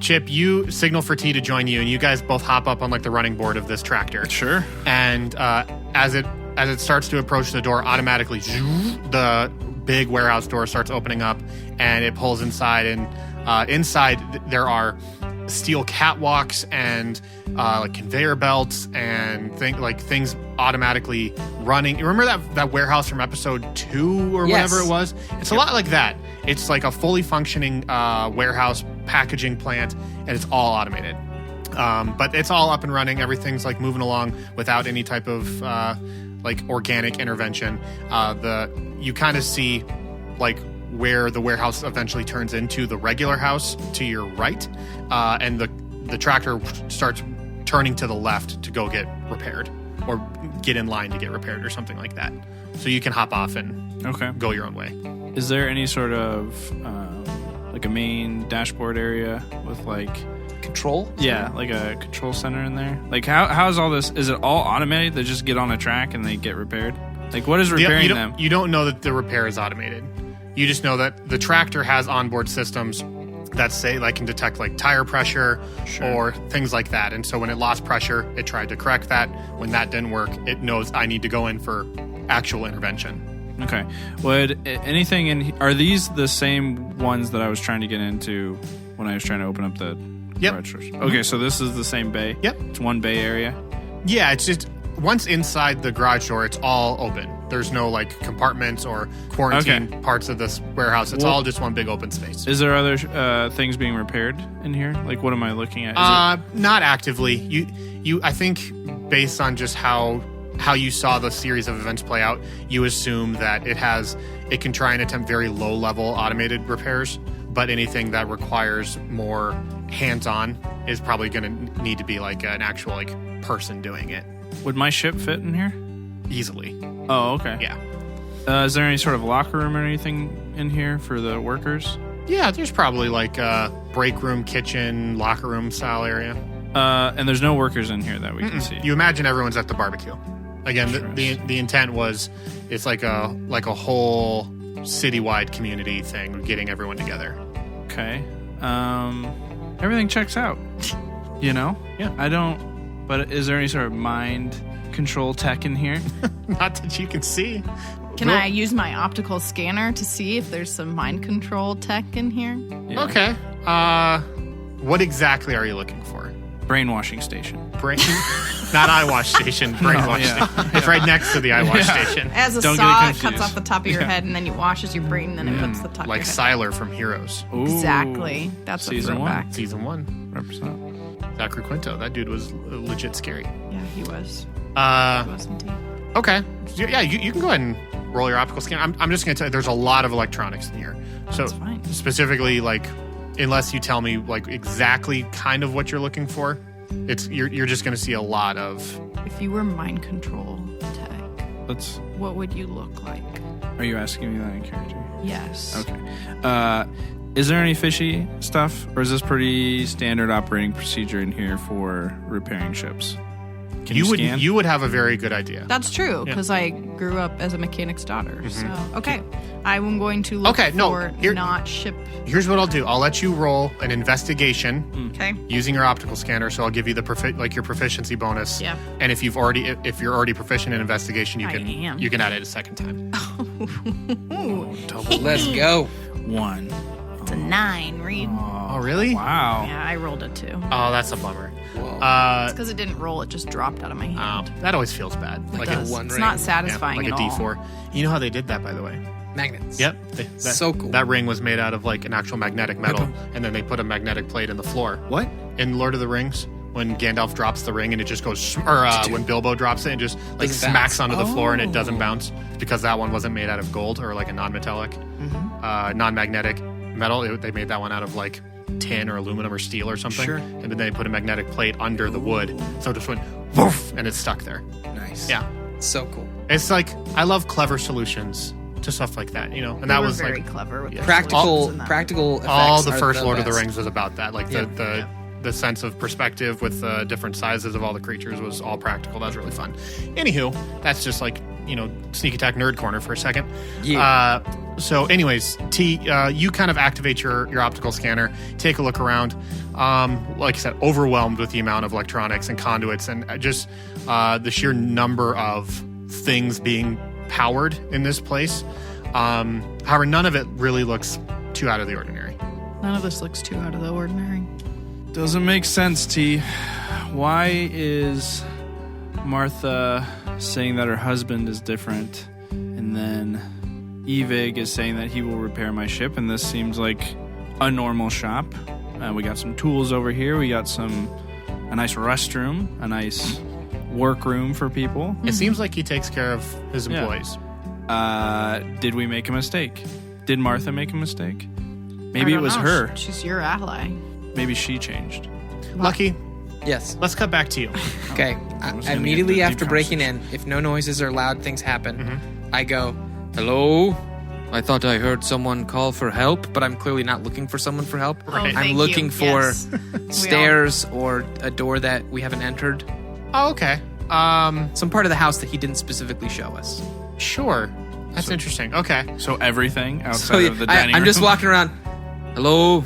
[SPEAKER 1] Chip, you signal for T to join you, and you guys both hop up on like the running board of this tractor.
[SPEAKER 2] Sure.
[SPEAKER 1] And as it starts to approach the door, automatically the big warehouse door starts opening up, and it pulls inside. And inside there are steel catwalks and like conveyor belts and things automatically running. You remember that warehouse from episode 2 or
[SPEAKER 6] Yes.
[SPEAKER 1] whatever it was? It's a lot like that. It's like a fully functioning warehouse packaging plant, and it's all automated. But it's all up and running. Everything's like moving along without any type of like organic intervention. You kind of see like where the warehouse eventually turns into the regular house to your right, and the tractor starts turning to the left to go get repaired or get in line to get repaired or something like that. So you can hop off and
[SPEAKER 2] Okay.
[SPEAKER 1] go your own way.
[SPEAKER 2] Is there any sort of like a main dashboard area with like
[SPEAKER 6] Control?
[SPEAKER 2] like a control center in there? Like how is all this? Is it all automated? They just get on a track and they get repaired? Like what is repairing them?
[SPEAKER 1] You don't know that the repair is automated. You just know that the tractor has onboard systems that say like can detect like tire pressure or things like that. And so when it lost pressure, it tried to correct that. When that didn't work, it knows I need to go in for actual intervention.
[SPEAKER 2] Okay. Would anything in are these the same ones that I was trying to get into when I was trying to open up the
[SPEAKER 1] Yep.
[SPEAKER 2] garage doors? Okay, so this is the same bay.
[SPEAKER 1] Yep.
[SPEAKER 2] It's one bay area.
[SPEAKER 1] Yeah, it's just once inside the garage door, it's all open. There's no like compartments or quarantine parts of this warehouse. It's all just one big open space.
[SPEAKER 2] Is there other things being repaired in here? Like what am I looking at? Is
[SPEAKER 1] Not actively. You I think based on just how you saw the series of events play out, you assume that it can try and attempt very low level automated repairs, but anything that requires more hands-on is probably going to need to be like an actual like person doing it
[SPEAKER 2] would my ship fit in here?
[SPEAKER 1] easily.
[SPEAKER 2] Oh, okay.
[SPEAKER 1] Yeah.
[SPEAKER 2] Is there any sort of locker room or anything in here for the workers?
[SPEAKER 1] Yeah, there's probably like a break room, kitchen, locker room style area.
[SPEAKER 2] And there's no workers in here that we can see.
[SPEAKER 1] You imagine everyone's at the barbecue. Again, the intent was it's like a whole citywide community thing, getting everyone together.
[SPEAKER 2] Okay. Everything checks out. You know?
[SPEAKER 1] Yeah.
[SPEAKER 2] I don't. But is there any sort of mind control tech in here?
[SPEAKER 1] Not that you can see.
[SPEAKER 3] Can I use my optical scanner to see if there's some mind control tech in here?
[SPEAKER 2] Yeah.
[SPEAKER 1] Okay. What exactly are you looking for?
[SPEAKER 2] Brainwashing station.
[SPEAKER 1] Brain, not eye wash station. Brainwash
[SPEAKER 2] yeah.
[SPEAKER 1] station. It's right next to the eye wash station.
[SPEAKER 3] As a
[SPEAKER 2] Don't get
[SPEAKER 3] saw,
[SPEAKER 2] it
[SPEAKER 3] it cuts
[SPEAKER 2] confused.
[SPEAKER 3] off the top of your head, and then it washes your brain, and then it puts the top
[SPEAKER 1] Like
[SPEAKER 3] of your head.
[SPEAKER 1] Siler from Heroes,
[SPEAKER 2] Ooh.
[SPEAKER 3] Exactly. That's a
[SPEAKER 2] Season one.
[SPEAKER 3] throwback.
[SPEAKER 1] season 1.
[SPEAKER 2] Represent.
[SPEAKER 1] Zachary Quinto. That dude was legit scary.
[SPEAKER 3] Yeah, he was.
[SPEAKER 1] Wasn't
[SPEAKER 3] he?
[SPEAKER 1] Okay. Yeah, you can go ahead and roll your optical scan. I'm just going to tell you, there's a lot of electronics in here. So
[SPEAKER 3] That's fine.
[SPEAKER 1] specifically, like, unless you tell me like exactly kind of what you're looking for, you're just going to see a lot of.
[SPEAKER 3] If you were mind control tech,
[SPEAKER 2] Let's.
[SPEAKER 3] what would you look like?
[SPEAKER 2] Are you asking me that in character?
[SPEAKER 3] Yes.
[SPEAKER 2] Okay. Is there any fishy stuff, or is this pretty standard operating procedure in here for repairing ships? Can you scan?
[SPEAKER 1] You would have a very good idea.
[SPEAKER 3] That's true, because I grew up as a mechanic's daughter. So, okay. I'm going to look for not ship.
[SPEAKER 1] Here's what I'll do. I'll let you roll an investigation
[SPEAKER 3] Okay.
[SPEAKER 1] using your optical scanner. So I'll give you the your proficiency bonus.
[SPEAKER 3] Yeah.
[SPEAKER 1] And if you're already proficient in investigation, you
[SPEAKER 3] I am.
[SPEAKER 1] can add it a second time.
[SPEAKER 6] Let's go.
[SPEAKER 2] 1.
[SPEAKER 3] It's a a 9, Reed.
[SPEAKER 1] Oh, really?
[SPEAKER 2] Wow.
[SPEAKER 3] Yeah, I rolled a 2.
[SPEAKER 1] Oh, that's a bummer.
[SPEAKER 3] It's because it didn't roll; it just dropped out of my hand.
[SPEAKER 1] That always feels bad.
[SPEAKER 3] It
[SPEAKER 1] a
[SPEAKER 3] does.
[SPEAKER 6] one
[SPEAKER 3] It's
[SPEAKER 6] ring.
[SPEAKER 3] not satisfying
[SPEAKER 1] like
[SPEAKER 3] at
[SPEAKER 1] a
[SPEAKER 3] all.
[SPEAKER 1] D4. You know how they did that, by the way?
[SPEAKER 6] Magnets.
[SPEAKER 1] Yep.
[SPEAKER 6] So cool.
[SPEAKER 1] That ring was made out of like an actual magnetic metal, and then they put a magnetic plate in the floor.
[SPEAKER 5] What?
[SPEAKER 1] In Lord of the Rings, when Gandalf drops the ring and it just goes, when Bilbo drops it and just like
[SPEAKER 6] Doesn't
[SPEAKER 1] smacks
[SPEAKER 6] bounce.
[SPEAKER 1] onto the floor and it doesn't bounce, it's because that one wasn't made out of gold or like a non-metallic, non-magnetic metal. They made that one out of like tin or aluminum or steel or something.
[SPEAKER 6] Sure.
[SPEAKER 1] And then they put a magnetic plate under the wood, so it just went woof and it's stuck there.
[SPEAKER 6] Nice.
[SPEAKER 1] Yeah,
[SPEAKER 6] So cool.
[SPEAKER 1] it's like I love clever solutions to stuff like that, and
[SPEAKER 3] They
[SPEAKER 1] that
[SPEAKER 3] were
[SPEAKER 1] was
[SPEAKER 3] very
[SPEAKER 1] like
[SPEAKER 3] clever with their
[SPEAKER 6] Practical
[SPEAKER 3] solutions in that.
[SPEAKER 6] practical effects.
[SPEAKER 1] all the
[SPEAKER 6] are
[SPEAKER 1] first Lord of the
[SPEAKER 6] best.
[SPEAKER 1] Rings was about that. Like the sense of perspective with the different sizes of all the creatures was all practical. That was really fun. Anywho, that's just like, sneak attack nerd corner for a second.
[SPEAKER 6] Yeah.
[SPEAKER 1] So anyways, T, you kind of activate your optical scanner, take a look around. Like I said, overwhelmed with the amount of electronics and conduits and just the sheer number of things being powered in this place. However, none of it really looks too out of the ordinary.
[SPEAKER 3] None of this looks too out of the ordinary.
[SPEAKER 2] Doesn't make sense, T. Why is Martha saying that her husband is different, and then Evig is saying that he will repair my ship, and this seems like a normal shop. We got some tools over here. We got a nice restroom, a nice workroom for people.
[SPEAKER 1] It seems like he takes care of his
[SPEAKER 2] Yeah.
[SPEAKER 1] employees.
[SPEAKER 2] Did we make a mistake? Did Martha make a mistake?
[SPEAKER 3] I
[SPEAKER 2] Maybe it
[SPEAKER 3] don't
[SPEAKER 2] was
[SPEAKER 3] know.
[SPEAKER 2] her.
[SPEAKER 3] She's your ally.
[SPEAKER 2] Maybe she changed.
[SPEAKER 1] Lucky,
[SPEAKER 6] Yes.
[SPEAKER 1] let's cut back to you.
[SPEAKER 6] Okay.
[SPEAKER 2] was gonna
[SPEAKER 6] Immediately
[SPEAKER 2] get the
[SPEAKER 6] after
[SPEAKER 2] deep
[SPEAKER 6] breaking in, if no noises or loud things happen,
[SPEAKER 1] Mm-hmm.
[SPEAKER 6] I go,
[SPEAKER 4] Hello? I thought I heard someone call for help.
[SPEAKER 6] but I'm clearly not looking for someone for help.
[SPEAKER 1] Right.
[SPEAKER 3] Oh,
[SPEAKER 6] I'm
[SPEAKER 3] thank
[SPEAKER 6] looking
[SPEAKER 3] you.
[SPEAKER 6] for
[SPEAKER 3] Yes.
[SPEAKER 6] stairs or a door that we haven't entered.
[SPEAKER 1] Oh, okay.
[SPEAKER 6] Some part of the house that he didn't specifically show us.
[SPEAKER 1] Sure. That's interesting. Okay.
[SPEAKER 2] So everything
[SPEAKER 6] So
[SPEAKER 2] outside of the dining room.
[SPEAKER 6] I'm just walking around.
[SPEAKER 4] Hello?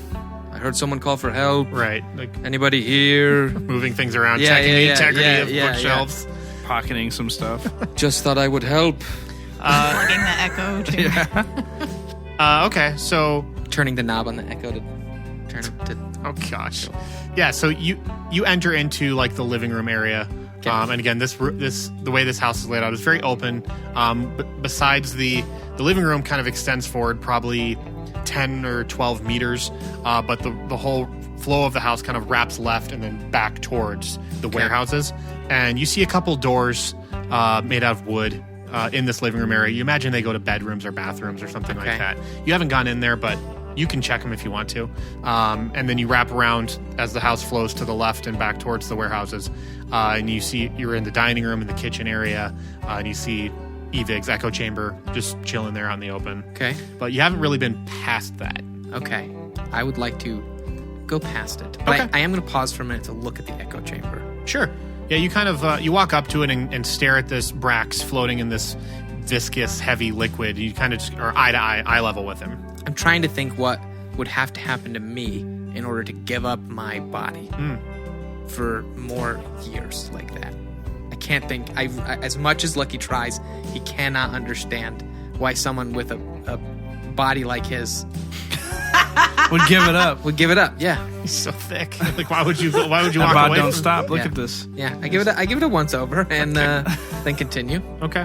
[SPEAKER 4] I heard someone call for help.
[SPEAKER 1] Right. Like
[SPEAKER 4] Anybody here?
[SPEAKER 1] moving things around,
[SPEAKER 6] Yeah,
[SPEAKER 1] checking
[SPEAKER 6] yeah,
[SPEAKER 1] the
[SPEAKER 6] yeah,
[SPEAKER 1] integrity
[SPEAKER 6] yeah,
[SPEAKER 1] of
[SPEAKER 6] yeah,
[SPEAKER 1] bookshelves.
[SPEAKER 2] pocketing some stuff.
[SPEAKER 4] Just thought I would help.
[SPEAKER 3] Plugging the echo chamber.
[SPEAKER 1] Okay. So,
[SPEAKER 6] Turning the knob on the echo to turn it to.
[SPEAKER 1] oh gosh. Yeah. So you enter into like the living room area. And again, the way this house is laid out is very open. But besides the living room kind of extends forward probably 10 or 12 meters. But the whole flow of the house kind of wraps left and then back towards the warehouses. And you see a couple doors made out of wood in this living room area. You imagine they go to bedrooms or bathrooms or something like that. You haven't gone in there, but you can check them if you want to. And then you wrap around as the house flows to the left and back towards the warehouses. And you're in the dining room and the kitchen area. And you see Evig's echo chamber just chilling there out in the open.
[SPEAKER 6] Okay.
[SPEAKER 1] But you haven't really been past that.
[SPEAKER 6] Okay. I would like to go past it. But
[SPEAKER 1] Okay.
[SPEAKER 6] I am going to pause for a minute to look at the echo chamber.
[SPEAKER 1] Sure. Yeah, you kind of you walk up to it and stare at this Brax floating in this viscous, heavy liquid. You kind of just are eye to eye level with him.
[SPEAKER 6] I'm trying to think what would have to happen to me in order to give up my body for more years like that. I can't think. As much as Lucky tries, he cannot understand why someone with a body like his
[SPEAKER 2] Would give it up.
[SPEAKER 6] would give it up. Yeah,
[SPEAKER 1] He's so thick. Like, why would you walk
[SPEAKER 2] That
[SPEAKER 1] away?
[SPEAKER 2] bod don't
[SPEAKER 1] from-
[SPEAKER 2] stop. Look
[SPEAKER 6] Yeah.
[SPEAKER 2] at this.
[SPEAKER 6] yeah. I give it a once over and then continue.
[SPEAKER 1] Okay.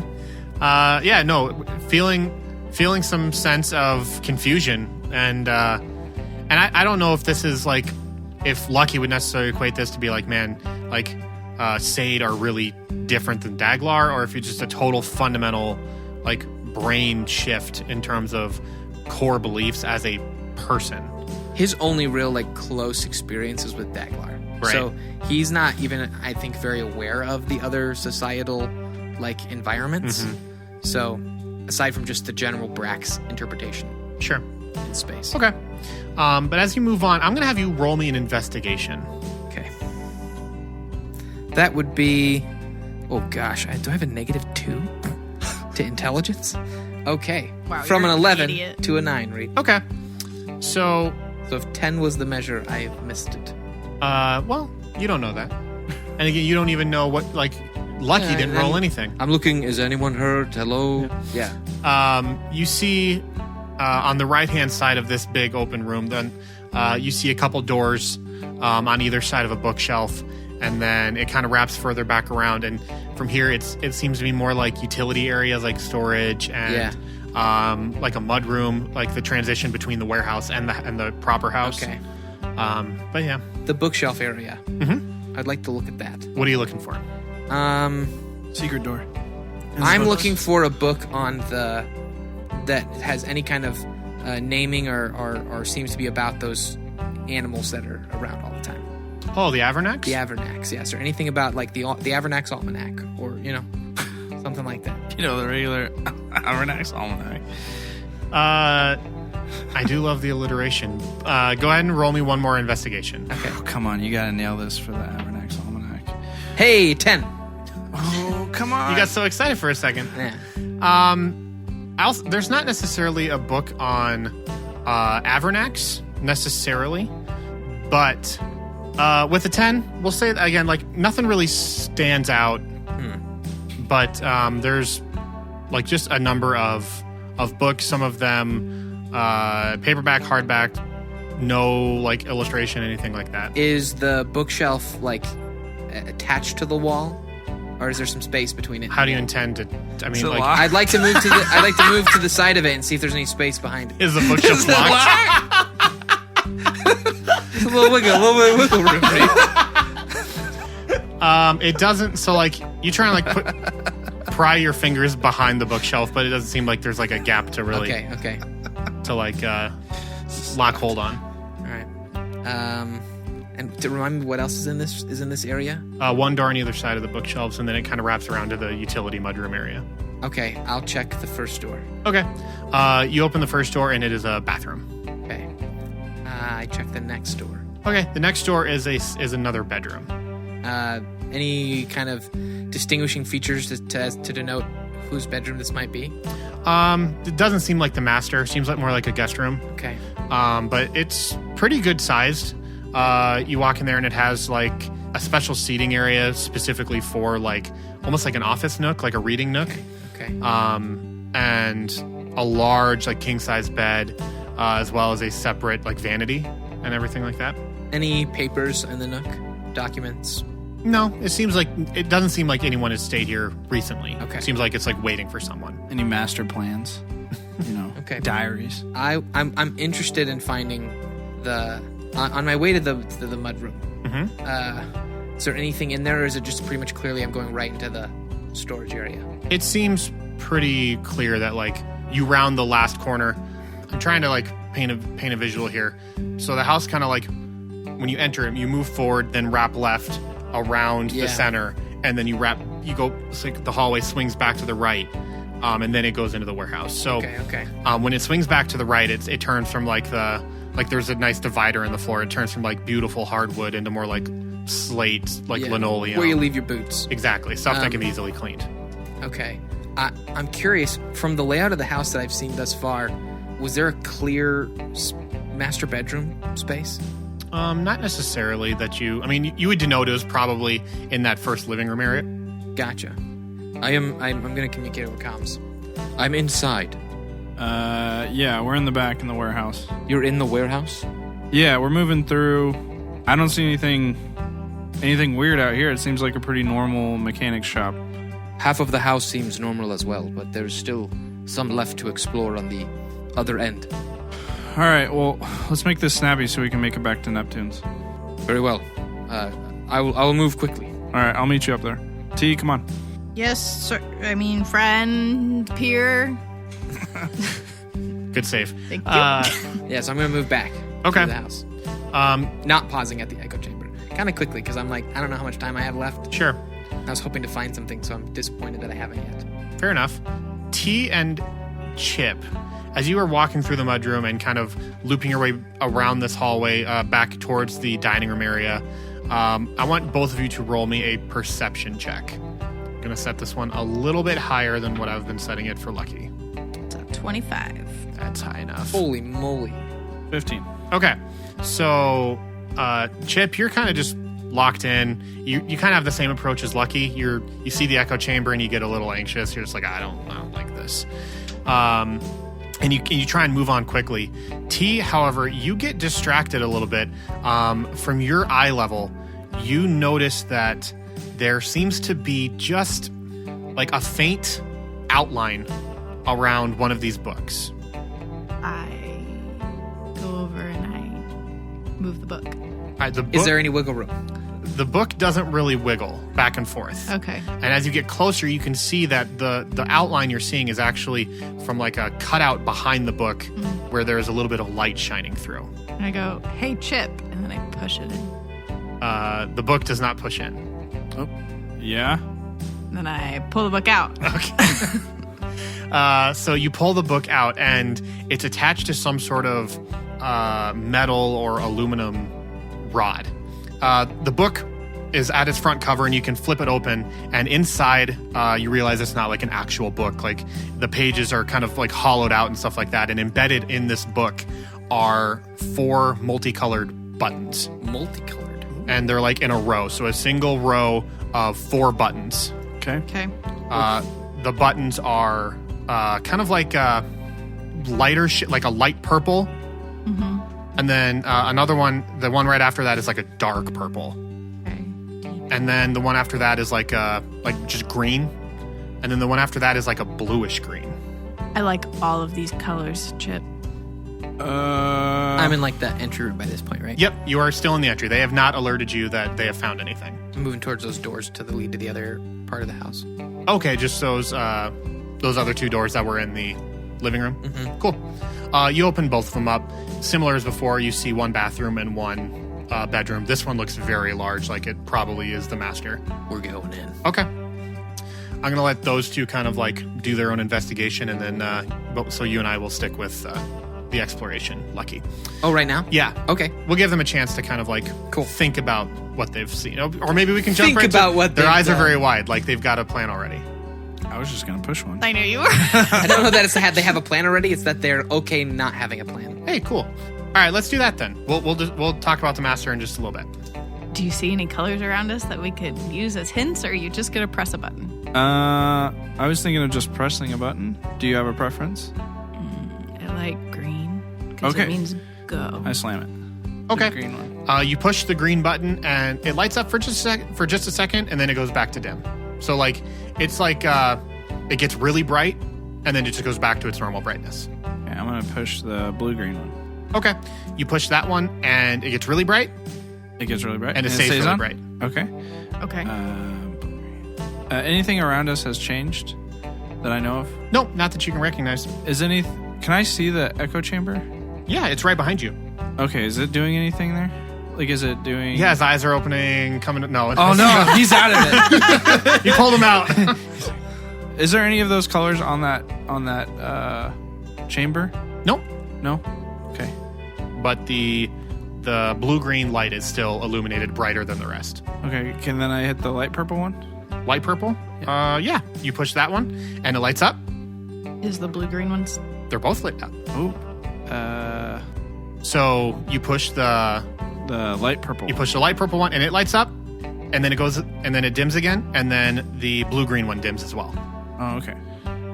[SPEAKER 1] Yeah. No. Feeling some sense of confusion and I don't know if this is like if Lucky would necessarily equate this to be like, man, like Sade are really different than Daglar, or if it's just a total fundamental like brain shift in terms of core beliefs as a person.
[SPEAKER 6] His only real like close experiences with Daglar.
[SPEAKER 1] Right.
[SPEAKER 6] So he's not even, I think, very aware of the other societal like environments. So aside from just the general Brax interpretation
[SPEAKER 1] Sure.
[SPEAKER 6] in space.
[SPEAKER 1] Okay. But as you move on, I'm going to have you roll me an investigation.
[SPEAKER 6] Okay. That would be. Oh gosh, do I have a -2 to intelligence? Okay.
[SPEAKER 3] Wow,
[SPEAKER 6] From
[SPEAKER 3] you're
[SPEAKER 6] an
[SPEAKER 3] an
[SPEAKER 6] 11
[SPEAKER 3] idiot.
[SPEAKER 6] to a 9, Reed.
[SPEAKER 1] Okay. So,
[SPEAKER 6] So if 10 was the measure, I missed it.
[SPEAKER 1] well, you don't know that. And again, you don't even know what, like, Lucky
[SPEAKER 6] Yeah,
[SPEAKER 1] didn't roll anything.
[SPEAKER 4] I'm looking. Is anyone hurt? Hello?
[SPEAKER 6] Yeah.
[SPEAKER 1] You see on the right-hand side of this big open room, then you see a couple doors on either side of a bookshelf, and then it kind of wraps further back around. And from here, it seems to be more like utility areas, like storage and like a mud room, like the transition between the warehouse and the proper house.
[SPEAKER 6] Okay.
[SPEAKER 1] But yeah,
[SPEAKER 6] The bookshelf area.
[SPEAKER 1] Mm-hmm.
[SPEAKER 6] I'd like to look at that.
[SPEAKER 1] What are you looking for?
[SPEAKER 2] Secret door.
[SPEAKER 6] I'm looking for a book on that has any kind of naming or seems to be about those animals that are around all the time.
[SPEAKER 1] Oh, the Avernax?
[SPEAKER 6] The Avernax, yes, or anything about like the Avernax Almanac, or something like that.
[SPEAKER 2] The regular Avernax Almanac.
[SPEAKER 1] I do love the alliteration. Go ahead and roll me one more investigation.
[SPEAKER 6] Okay.
[SPEAKER 2] Oh, come on, you gotta nail this for the Avernax Almanac.
[SPEAKER 6] Hey, 10.
[SPEAKER 2] Oh, come on.
[SPEAKER 1] You got so excited for a second.
[SPEAKER 6] Yeah.
[SPEAKER 1] There's not necessarily a book on Avernax necessarily, but with a 10, we'll say that again, like nothing really stands out, but there's like just a number of books, some of them paperback, hardback, no like illustration, anything like that.
[SPEAKER 6] Is the bookshelf like attached to the wall, or is there some space between it?
[SPEAKER 1] How do you intend to? I mean, like,
[SPEAKER 6] I'd like to move to the side of it and see if there's any space behind it.
[SPEAKER 1] is the bookshelf locked?
[SPEAKER 6] Just a little wiggle room. Right?
[SPEAKER 1] It doesn't. So like, you try and like pry your fingers behind the bookshelf, but it doesn't seem like there's like a gap to really
[SPEAKER 6] Okay.
[SPEAKER 1] to like lock hold on.
[SPEAKER 6] All right. And to remind me, what else is in this area?
[SPEAKER 1] One door on either side of the bookshelves, and then it kind of wraps around to the utility mudroom area.
[SPEAKER 6] Okay, I'll check the first door.
[SPEAKER 1] Okay. You open the first door, and it is a bathroom.
[SPEAKER 6] Okay. I check the next door.
[SPEAKER 1] Okay. The next door is another bedroom.
[SPEAKER 6] Any kind of distinguishing features to denote whose bedroom this might be?
[SPEAKER 1] It doesn't seem like the master. Seems like more like a guest room.
[SPEAKER 6] Okay.
[SPEAKER 1] But it's pretty good sized. You walk in there, and it has like a special seating area specifically for like almost like an office nook, like a reading nook.
[SPEAKER 6] Okay.
[SPEAKER 1] And a large like king size bed, as well as a separate like vanity and everything like that.
[SPEAKER 6] Any papers in the nook? Documents?
[SPEAKER 1] No, it doesn't seem like anyone has stayed here recently.
[SPEAKER 6] Okay.
[SPEAKER 1] It seems like it's like waiting for someone.
[SPEAKER 2] Any master plans?
[SPEAKER 6] Okay.
[SPEAKER 2] Diaries.
[SPEAKER 6] I'm interested in finding on my way to the mud room.
[SPEAKER 1] Mm-hmm.
[SPEAKER 6] Is there anything in there, or is it just pretty much clearly I'm going right into the storage area?
[SPEAKER 1] It seems pretty clear that like you round the last corner. I'm trying to like paint a visual here. So the house kind of like when you enter it, you move forward, then wrap left around the center, and then you go. It's like the hallway swings back to the right, and then it goes into the warehouse. So
[SPEAKER 6] Okay.
[SPEAKER 1] When it swings back to the right, it turns from like there's a nice divider in the floor. It turns from like beautiful hardwood into more like slate, like linoleum.
[SPEAKER 6] Where you leave your boots.
[SPEAKER 1] Exactly. Stuff that can be easily cleaned.
[SPEAKER 6] Okay. I'm curious, from the layout of the house that I've seen thus far, was there a clear master bedroom space?
[SPEAKER 1] Not necessarily that you would denote it was probably in that first living room area.
[SPEAKER 6] Gotcha. I'm going to communicate over comms. I'm inside.
[SPEAKER 2] Yeah, we're in the back in the warehouse.
[SPEAKER 6] You're in the warehouse?
[SPEAKER 2] Yeah, we're moving through. I don't see anything weird out here. It seems like a pretty normal mechanic shop.
[SPEAKER 4] Half of the house seems normal as well, but there's still some left to explore on the other end.
[SPEAKER 2] All right, well, let's make this snappy so we can make it back to Neptune's.
[SPEAKER 4] Very well. I will move quickly.
[SPEAKER 2] All right, I'll meet you up there. T, come on.
[SPEAKER 3] Yes, sir. I mean, friend, peer.
[SPEAKER 1] Good save.
[SPEAKER 3] Thank you.
[SPEAKER 6] Yeah, so I'm going to move back
[SPEAKER 1] Okay.
[SPEAKER 6] to the house. Not pausing at the echo chamber. Kind of quickly, because I'm like, I don't know how much time I have left.
[SPEAKER 1] Sure.
[SPEAKER 6] I was hoping to find something, so I'm disappointed that I haven't yet.
[SPEAKER 1] Fair enough. T and Chip, as you were walking through the mudroom and kind of looping your way around this hallway back towards the dining room area, I want both of you to roll me a perception check. I'm going to set this one a little bit higher than what I've been setting it for Lucky.
[SPEAKER 3] It's at 25.
[SPEAKER 1] That's high enough.
[SPEAKER 6] Holy moly.
[SPEAKER 2] 15.
[SPEAKER 1] Okay. So, Chip, you're kind of just locked in. You kind of have the same approach as Lucky. You see the echo chamber and you get a little anxious. You're just like, I don't like this. and you try and move on quickly. T, however, you get distracted a little bit. From your eye level, you notice that there seems to be just like a faint outline around one of these books.
[SPEAKER 3] I go over and I move the book.
[SPEAKER 1] All right, the book,
[SPEAKER 6] Is there any wiggle room?
[SPEAKER 1] the book doesn't really wiggle back and forth.
[SPEAKER 3] Okay.
[SPEAKER 1] And as you get closer, you can see that the outline you're seeing is actually from like a cutout behind the book where there's a little bit of light shining through.
[SPEAKER 3] And I go, hey, Chip. And then I push it in.
[SPEAKER 1] The book does not push in.
[SPEAKER 2] Oh, yeah.
[SPEAKER 3] And then I pull the book out.
[SPEAKER 1] So you pull the book out, and it's attached to some sort of metal or aluminum rod. The book is at its front cover, and you can flip it open, and inside you realize it's not like an actual book. Like the pages are kind of like hollowed out and stuff like that, and embedded in this book are 4 multicolored buttons.
[SPEAKER 6] Multicolored.
[SPEAKER 1] And they're like in a row, so a single row of 4 buttons.
[SPEAKER 2] Okay.
[SPEAKER 3] Okay.
[SPEAKER 1] The buttons are kind of like a lighter, like a light purple.
[SPEAKER 3] Mm-hmm.
[SPEAKER 1] And then another one, the one right after that is like a dark purple.
[SPEAKER 3] Okay.
[SPEAKER 1] And then the one after that is like just green. And then the one after that is like a bluish green.
[SPEAKER 3] I like all of these colors, Chip.
[SPEAKER 6] I'm in like the entry room by this point, right?
[SPEAKER 1] Yep, you are still in the entry. They have not alerted you that they have found anything.
[SPEAKER 6] I'm moving towards those doors to the lead to the other part of the house.
[SPEAKER 1] Okay, just those other 2 doors that were in the living room.
[SPEAKER 6] Mm-hmm.
[SPEAKER 1] Cool. You open both of them up. Similar as before, you see 1 bathroom and 1 bedroom. This one looks very large, like it probably is the master.
[SPEAKER 6] We're going in.
[SPEAKER 1] Okay. I'm going to let those 2 kind of like do their own investigation, and then so you and I will stick with the exploration. Lucky.
[SPEAKER 6] Oh, right now?
[SPEAKER 1] Yeah.
[SPEAKER 6] Okay.
[SPEAKER 1] We'll give them a chance to kind of like think about what they've seen. Or maybe we can jump
[SPEAKER 6] Think
[SPEAKER 1] right
[SPEAKER 6] about
[SPEAKER 1] to,
[SPEAKER 6] what
[SPEAKER 1] their
[SPEAKER 6] they've
[SPEAKER 1] eyes are
[SPEAKER 6] done.
[SPEAKER 1] very wide, like they've got a plan already.
[SPEAKER 2] I was just going to push one.
[SPEAKER 3] I knew you were.
[SPEAKER 6] I don't know that they have a plan already. It's that they're okay not having a plan.
[SPEAKER 1] Hey, cool. All right, let's do that then. We'll talk about the master in just a little bit.
[SPEAKER 3] Do you see any colors around us that we could use as hints, or are you just going to press a button?
[SPEAKER 2] I was thinking of just pressing a button. Do you have a preference?
[SPEAKER 3] I like green because
[SPEAKER 2] Okay.
[SPEAKER 3] it means go.
[SPEAKER 2] I slam it.
[SPEAKER 1] Okay.
[SPEAKER 2] The green one.
[SPEAKER 1] You push the green button, and it lights up for just a second, and then it goes back to dim. So like it's like it gets really bright, and then it just goes back to its normal brightness.
[SPEAKER 2] Okay, I'm going to push the blue-green one.
[SPEAKER 1] Okay. You push that one, and it gets really bright,
[SPEAKER 2] It gets really bright.
[SPEAKER 1] and it stays really
[SPEAKER 2] on?
[SPEAKER 1] bright.
[SPEAKER 2] Okay.
[SPEAKER 3] Okay.
[SPEAKER 2] Anything around us has changed that I know of?
[SPEAKER 1] No, not that you can recognize.
[SPEAKER 2] Can I see the echo chamber?
[SPEAKER 1] Yeah, it's right behind you.
[SPEAKER 2] Okay, is it doing anything there? Like, is it doing...
[SPEAKER 1] Yeah, his eyes are opening, coming. No.
[SPEAKER 2] Oh, no, he's out of it.
[SPEAKER 1] You pulled him out.
[SPEAKER 2] Is there any of those colors on that chamber?
[SPEAKER 1] Nope.
[SPEAKER 2] No? Okay.
[SPEAKER 1] But the blue-green light is still illuminated brighter than the rest.
[SPEAKER 2] Okay, can then I hit the light purple one?
[SPEAKER 1] Light purple? Yeah. You push that one, and it lights up.
[SPEAKER 3] Is the blue-green ones?
[SPEAKER 1] They're both lit up.
[SPEAKER 2] Oh.
[SPEAKER 1] So you push the
[SPEAKER 2] light purple.
[SPEAKER 1] the light purple one, and it lights up, and then it goes, and then it dims again, and then the blue-green one dims as well.
[SPEAKER 2] Oh, okay.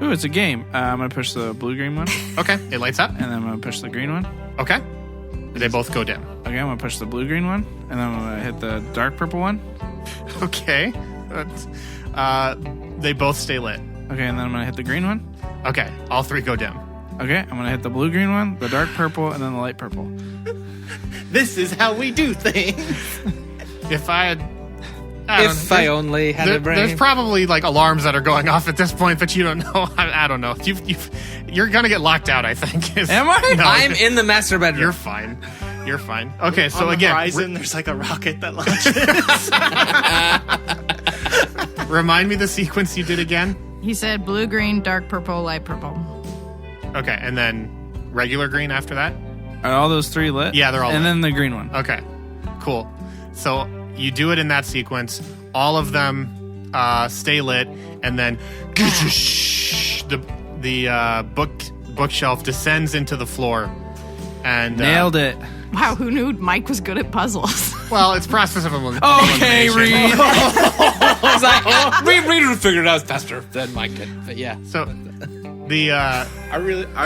[SPEAKER 2] Ooh, it's a game. I'm going to push the blue-green one,
[SPEAKER 1] Okay, it lights up.
[SPEAKER 2] and then I'm going to push the green one.
[SPEAKER 1] Okay, they both go dim.
[SPEAKER 2] Okay, I'm going to push the blue-green one, and then I'm going to hit the dark purple one.
[SPEAKER 1] Okay, they both stay lit.
[SPEAKER 2] Okay, and then I'm going to hit the green one.
[SPEAKER 1] Okay, all 3 go dim.
[SPEAKER 2] Okay, I'm going to hit the blue-green one, the dark purple, and then the light purple.
[SPEAKER 5] This is how we do things.
[SPEAKER 1] If I
[SPEAKER 6] only had a brain.
[SPEAKER 1] There's probably like alarms that are going off at this point, but you don't know. I don't know. You're gonna get locked out, I think.
[SPEAKER 2] Am I?
[SPEAKER 1] No,
[SPEAKER 6] I'm in the master bedroom.
[SPEAKER 1] You're fine. You're fine. Okay, so
[SPEAKER 5] On the
[SPEAKER 1] again,
[SPEAKER 5] horizon, there's like a rocket that launches.
[SPEAKER 1] remind me the sequence you did again.
[SPEAKER 3] He said blue, green, dark purple, light purple.
[SPEAKER 1] Okay, and then regular green after that.
[SPEAKER 2] Are all those 3 lit?
[SPEAKER 1] Yeah, they're all
[SPEAKER 2] And
[SPEAKER 1] lit.
[SPEAKER 2] then the green one.
[SPEAKER 1] Okay, cool. So you do it in that sequence. All of them stay lit, and then the bookshelf descends into the floor. And
[SPEAKER 2] Nailed it.
[SPEAKER 3] Wow, who knew Mike was good at puzzles?
[SPEAKER 1] Well, it's process of elimination.
[SPEAKER 2] Okay, Reed.
[SPEAKER 6] I was like, Reed would have figured it out faster than Mike did. But yeah.
[SPEAKER 1] So the
[SPEAKER 5] I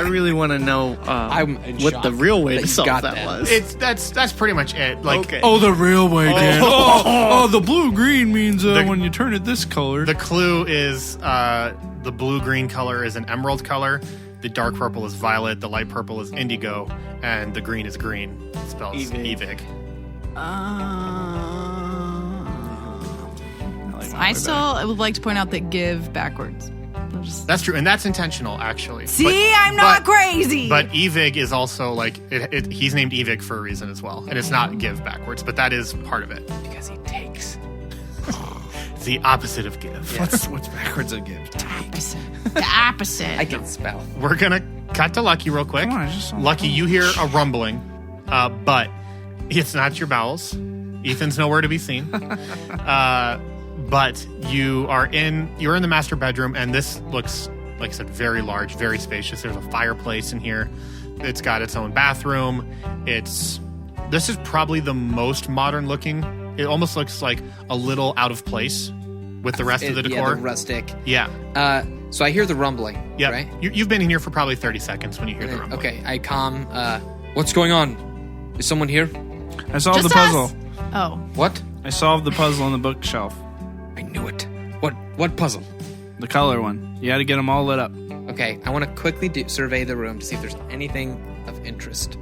[SPEAKER 5] really want to know
[SPEAKER 6] I'm in
[SPEAKER 5] what
[SPEAKER 6] shock
[SPEAKER 5] the real way
[SPEAKER 6] that
[SPEAKER 5] to
[SPEAKER 6] you
[SPEAKER 5] solve
[SPEAKER 6] got
[SPEAKER 5] that
[SPEAKER 6] that.
[SPEAKER 5] was.
[SPEAKER 1] that's pretty much it. Like
[SPEAKER 5] Okay.
[SPEAKER 2] Oh, the real way, Dan. Oh, the blue-green means when you turn it this color.
[SPEAKER 1] the clue is the blue-green color is an emerald color. The dark purple is violet. The light purple is indigo, and the green is green. It spells Evig.
[SPEAKER 3] I would like to point out that give backwards. I'll just-
[SPEAKER 1] That's true, and that's intentional, actually.
[SPEAKER 3] See, I'm not crazy.
[SPEAKER 1] But Evig is also like he's named Evig for a reason as well, and it's not give backwards, but that is part of it.
[SPEAKER 6] Because he takes.
[SPEAKER 1] It's the opposite of give.
[SPEAKER 2] What's backwards of give?
[SPEAKER 3] The opposite.
[SPEAKER 6] I can spell.
[SPEAKER 1] We're gonna cut to Lucky real quick.
[SPEAKER 2] Come on, I just saw-
[SPEAKER 1] Lucky, you hear a rumbling, but it's not your bowels. Ethan's nowhere to be seen. But you're in the master bedroom, and this looks, like I said, very large, very spacious. There's a fireplace in here. It's got its own bathroom. This is probably the most modern looking. It almost looks like a little out of place with the rest of the decor.
[SPEAKER 6] Yeah, the rustic.
[SPEAKER 1] Yeah.
[SPEAKER 6] So I hear the rumbling.
[SPEAKER 1] Yeah.
[SPEAKER 6] Right?
[SPEAKER 1] You've been in here for probably 30 seconds when you hear the rumbling.
[SPEAKER 6] Okay, I calm. What's going on? Is someone here?
[SPEAKER 2] I solved
[SPEAKER 3] Just
[SPEAKER 2] the puzzle.
[SPEAKER 3] us. Oh,
[SPEAKER 6] What?
[SPEAKER 2] I solved the puzzle on the bookshelf.
[SPEAKER 6] I knew it. What puzzle?
[SPEAKER 2] The color one. You had to get them all lit up.
[SPEAKER 6] Okay, I want to quickly survey the room to see if there's anything of interest.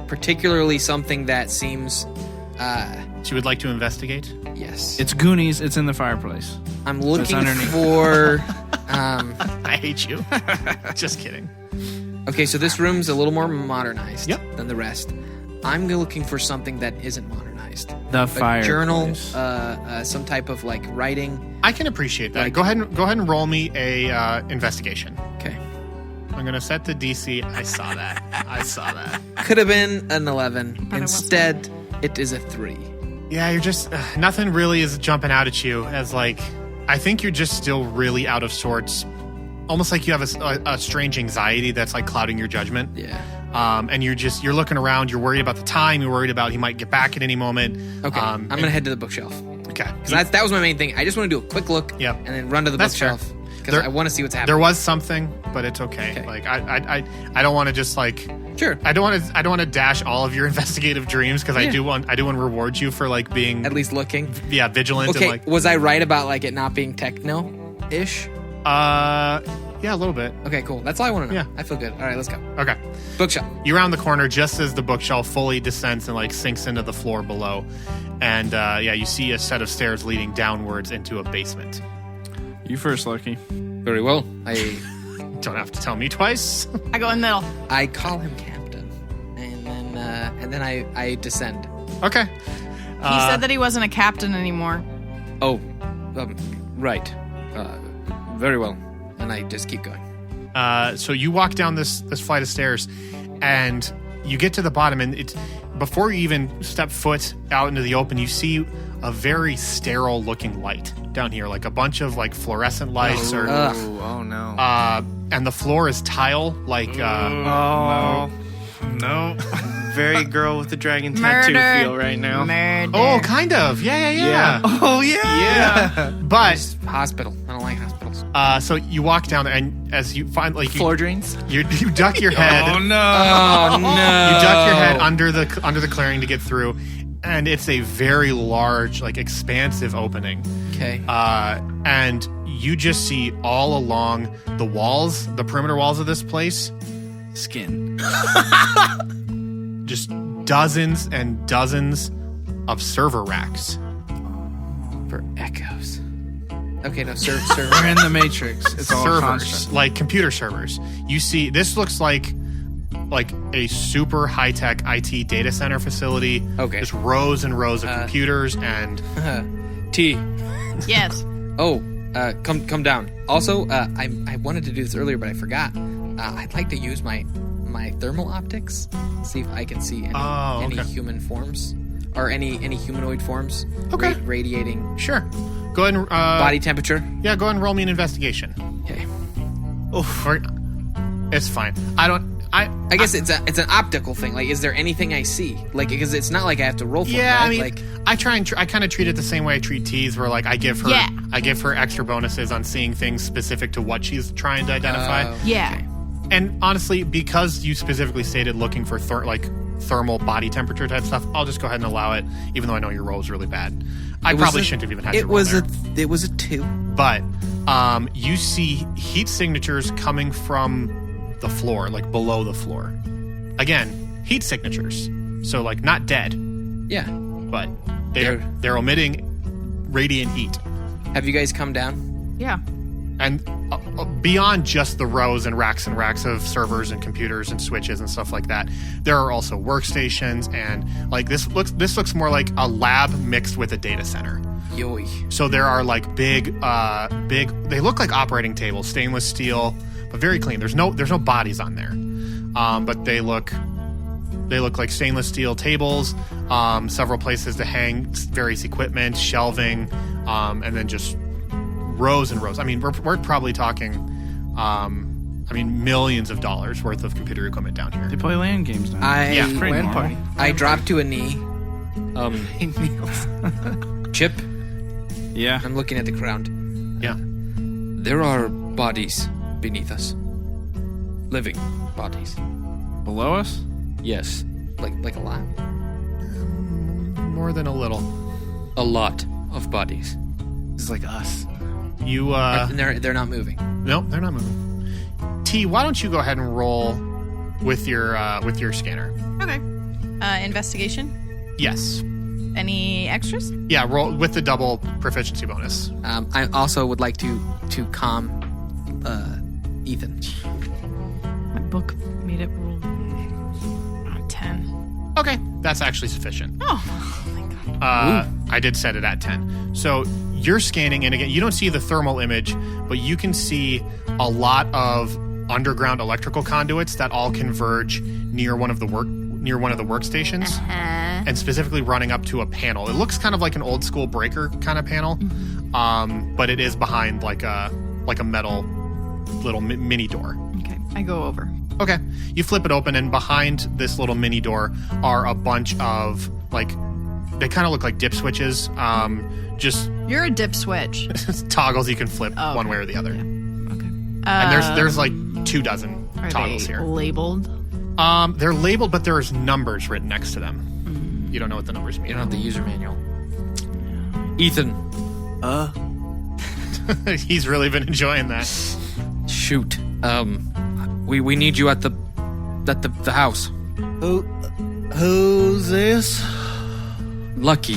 [SPEAKER 6] Particularly something that seems,
[SPEAKER 1] So you would like to investigate?
[SPEAKER 6] yes.
[SPEAKER 2] It's Goonies. It's in the fireplace.
[SPEAKER 6] I'm looking
[SPEAKER 2] underneath.
[SPEAKER 6] for,
[SPEAKER 1] I hate you. Just kidding.
[SPEAKER 6] okay, so this room's a little more modernized
[SPEAKER 1] Yep.
[SPEAKER 6] than the rest. I'm looking for something that isn't modernized.
[SPEAKER 2] The
[SPEAKER 6] A
[SPEAKER 2] fireplace.
[SPEAKER 6] journal, some type of like writing.
[SPEAKER 1] I can appreciate that.
[SPEAKER 6] Like-
[SPEAKER 1] Go ahead and roll me a investigation.
[SPEAKER 6] Okay.
[SPEAKER 1] I'm gonna set the DC. I saw that.
[SPEAKER 6] Could have been an 11.
[SPEAKER 3] But it wasn't.
[SPEAKER 6] Instead, it is a 3.
[SPEAKER 1] Yeah, you're just nothing really is jumping out at you as like. I think you're just still really out of sorts. Almost like you have a strange anxiety that's like clouding your judgment.
[SPEAKER 6] Yeah.
[SPEAKER 1] And you're looking around. You're worried about the time. You're worried about he might get back at any moment.
[SPEAKER 6] Okay. I'm going to head to the bookshelf.
[SPEAKER 1] Okay.
[SPEAKER 6] Because that was my main thing. I just want to do a quick look
[SPEAKER 1] Yep.
[SPEAKER 6] and then run to the
[SPEAKER 1] That's fair.
[SPEAKER 6] bookshelf. Because
[SPEAKER 1] There-
[SPEAKER 6] I want to see what's
[SPEAKER 1] There
[SPEAKER 6] happening.
[SPEAKER 1] was something, but it's okay.
[SPEAKER 6] Okay.
[SPEAKER 1] Like I don't want to just like.
[SPEAKER 6] Sure.
[SPEAKER 1] I don't want to dash all of your investigative dreams because I
[SPEAKER 6] Yeah.
[SPEAKER 1] do want to reward you for like being
[SPEAKER 6] At least looking.
[SPEAKER 1] vigilant
[SPEAKER 6] Okay.
[SPEAKER 1] and like
[SPEAKER 6] Was I right about like it not being techno-ish?
[SPEAKER 1] yeah, a little bit.
[SPEAKER 6] Okay, cool. That's all I want to know.
[SPEAKER 1] Yeah.
[SPEAKER 6] I feel good. All right, let's go.
[SPEAKER 1] Okay.
[SPEAKER 6] Bookshelf.
[SPEAKER 1] You round the corner just as the bookshelf fully descends and like sinks into the floor below. And you see a set of stairs leading downwards into a basement.
[SPEAKER 2] You first, Lucky.
[SPEAKER 6] Very well. I
[SPEAKER 1] Don't have to tell me twice.
[SPEAKER 3] I go in the middle.
[SPEAKER 6] I call him Captain, and then I descend.
[SPEAKER 1] Okay.
[SPEAKER 3] He said that he wasn't a captain anymore.
[SPEAKER 6] Oh, right. Very well. And I just keep going.
[SPEAKER 1] So you walk down this flight of stairs, and you get to the bottom, and it's before you even step foot out into the open, you see a very sterile looking light down here, like a bunch of like fluorescent lights, or
[SPEAKER 5] Oh no.
[SPEAKER 1] and the floor is tile, like
[SPEAKER 5] Oh no. Very girl with the dragon tattoo
[SPEAKER 3] Murder.
[SPEAKER 5] feel right now.
[SPEAKER 3] Murder.
[SPEAKER 1] oh, kind of, yeah.
[SPEAKER 5] Oh yeah.
[SPEAKER 1] But
[SPEAKER 6] Hospital. I don't like hospitals.
[SPEAKER 1] so you walk down there, and as you find like
[SPEAKER 5] Floor drains.
[SPEAKER 1] you duck your head.
[SPEAKER 2] Oh no!
[SPEAKER 6] Oh no!
[SPEAKER 1] You duck your head under the clearing to get through, and it's a very large, like expansive opening.
[SPEAKER 6] Okay.
[SPEAKER 1] And you just see all along the walls, the perimeter walls of this place,
[SPEAKER 2] Skin.
[SPEAKER 1] just dozens and dozens of server racks.
[SPEAKER 6] For echoes. Okay, no,
[SPEAKER 2] We're
[SPEAKER 6] server.
[SPEAKER 2] in the Matrix. It's all
[SPEAKER 1] Servers,
[SPEAKER 2] construct.
[SPEAKER 1] like computer servers. You see, this looks like a super high-tech IT data center facility.
[SPEAKER 6] Okay.
[SPEAKER 1] Just rows and rows of computers and
[SPEAKER 6] T.
[SPEAKER 3] Yes.
[SPEAKER 6] Oh, come down. Also, I wanted to do this earlier, but I forgot. I'd like to use my thermal optics, see if I can see any
[SPEAKER 1] okay.
[SPEAKER 6] human forms or any humanoid forms.
[SPEAKER 1] Okay.
[SPEAKER 6] Radiating
[SPEAKER 1] sure. Go ahead and
[SPEAKER 6] body temperature.
[SPEAKER 1] Yeah, go ahead and roll me an investigation.
[SPEAKER 6] Okay.
[SPEAKER 1] Or, it's fine.
[SPEAKER 6] I guess it's an optical thing. Like, is there anything I see? Like, because it's not like I have to roll for
[SPEAKER 1] Yeah,
[SPEAKER 6] it, right?
[SPEAKER 1] I mean,
[SPEAKER 6] like,
[SPEAKER 1] I kind of treat it the same way I treat T's, where like I give her extra bonuses on seeing things specific to what she's trying to identify.
[SPEAKER 3] Yeah.
[SPEAKER 1] And honestly, because you specifically stated looking for thermal body temperature type stuff, I'll just go ahead and allow it, even though I know your roll is really bad. I probably shouldn't have even had to roll there.
[SPEAKER 6] It was a 2.
[SPEAKER 1] But you see heat signatures coming from the floor, like below the floor. Again, heat signatures. So like not dead,
[SPEAKER 6] Yeah.
[SPEAKER 1] but they're emitting radiant heat.
[SPEAKER 6] Have you guys come down?
[SPEAKER 3] Yeah.
[SPEAKER 1] And beyond just the rows and racks of servers and computers and switches and stuff like that, there are also workstations, and like this looks more like a lab mixed with a data center.
[SPEAKER 6] Yoy.
[SPEAKER 1] So there are like big they look like operating tables, stainless steel, but very clean. There's no bodies on there. But they look like stainless steel tables, several places to hang various equipment, shelving, and then just rows and rows. I mean, we're probably talking, millions of dollars worth of computer equipment down here.
[SPEAKER 2] They play LAN games now.
[SPEAKER 5] LAN party.
[SPEAKER 6] I dropped to a knee. Chip,
[SPEAKER 2] Yeah.
[SPEAKER 6] I'm looking at the ground.
[SPEAKER 1] Yeah.
[SPEAKER 4] There are bodies beneath us. Living bodies.
[SPEAKER 2] Below us?
[SPEAKER 4] Yes.
[SPEAKER 6] Like a lot.
[SPEAKER 1] More than a little.
[SPEAKER 4] A lot of bodies.
[SPEAKER 5] It's like us.
[SPEAKER 1] You
[SPEAKER 6] And they're not moving.
[SPEAKER 1] nope, they're not moving. T, why don't you go ahead and roll with your scanner?
[SPEAKER 3] Okay. Investigation.
[SPEAKER 1] Yes.
[SPEAKER 3] Any extras?
[SPEAKER 1] Yeah, roll with the double proficiency bonus.
[SPEAKER 6] I also would like to calm Ethan.
[SPEAKER 3] My book made it roll 10.
[SPEAKER 1] Okay, that's actually sufficient.
[SPEAKER 3] Oh my god.
[SPEAKER 1] I did set it at 10. So you're scanning, and again, you don't see the thermal image, but you can see a lot of underground electrical conduits that all converge near one of the workstations, and specifically running up to a panel. It looks kind of like an old school breaker kind of panel, but it is behind like a metal little mini door.
[SPEAKER 3] Okay. I go over.
[SPEAKER 1] Okay. You flip it open, and behind this little mini door are a bunch of, like, they kind of look like dip switches. Just
[SPEAKER 3] You're a dip switch.
[SPEAKER 1] toggles you can flip
[SPEAKER 3] Oh,
[SPEAKER 1] one way or the other.
[SPEAKER 3] Okay.
[SPEAKER 1] And there's like 24
[SPEAKER 3] Are
[SPEAKER 1] toggles
[SPEAKER 3] they
[SPEAKER 1] here.
[SPEAKER 3] labeled?
[SPEAKER 1] They're labeled, but there's numbers written next to them. You don't know what the numbers mean.
[SPEAKER 6] You don't have the user manual.
[SPEAKER 4] Ethan,
[SPEAKER 1] He's really been enjoying that.
[SPEAKER 4] shoot. We need you at the house.
[SPEAKER 5] Who's this?
[SPEAKER 4] Lucky.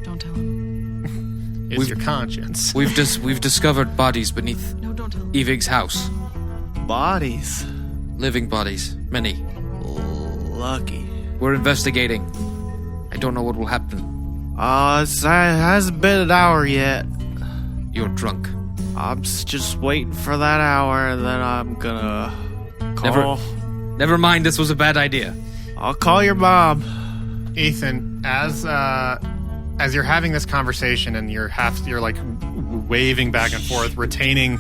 [SPEAKER 3] Don't tell him.
[SPEAKER 1] It's your conscience.
[SPEAKER 4] We've discovered bodies beneath
[SPEAKER 3] No, don't tell him.
[SPEAKER 4] Evig's house.
[SPEAKER 5] Bodies.
[SPEAKER 4] Living bodies. Many.
[SPEAKER 5] Lucky.
[SPEAKER 4] We're investigating. I don't know what will happen.
[SPEAKER 5] It hasn't been an hour yet.
[SPEAKER 4] You're drunk.
[SPEAKER 5] I'm just waiting for that hour, and then I'm gonna call.
[SPEAKER 4] Never mind, this was a bad idea.
[SPEAKER 5] I'll call your mom.
[SPEAKER 1] Ethan, as you're having this conversation and you're like waving back and forth, retaining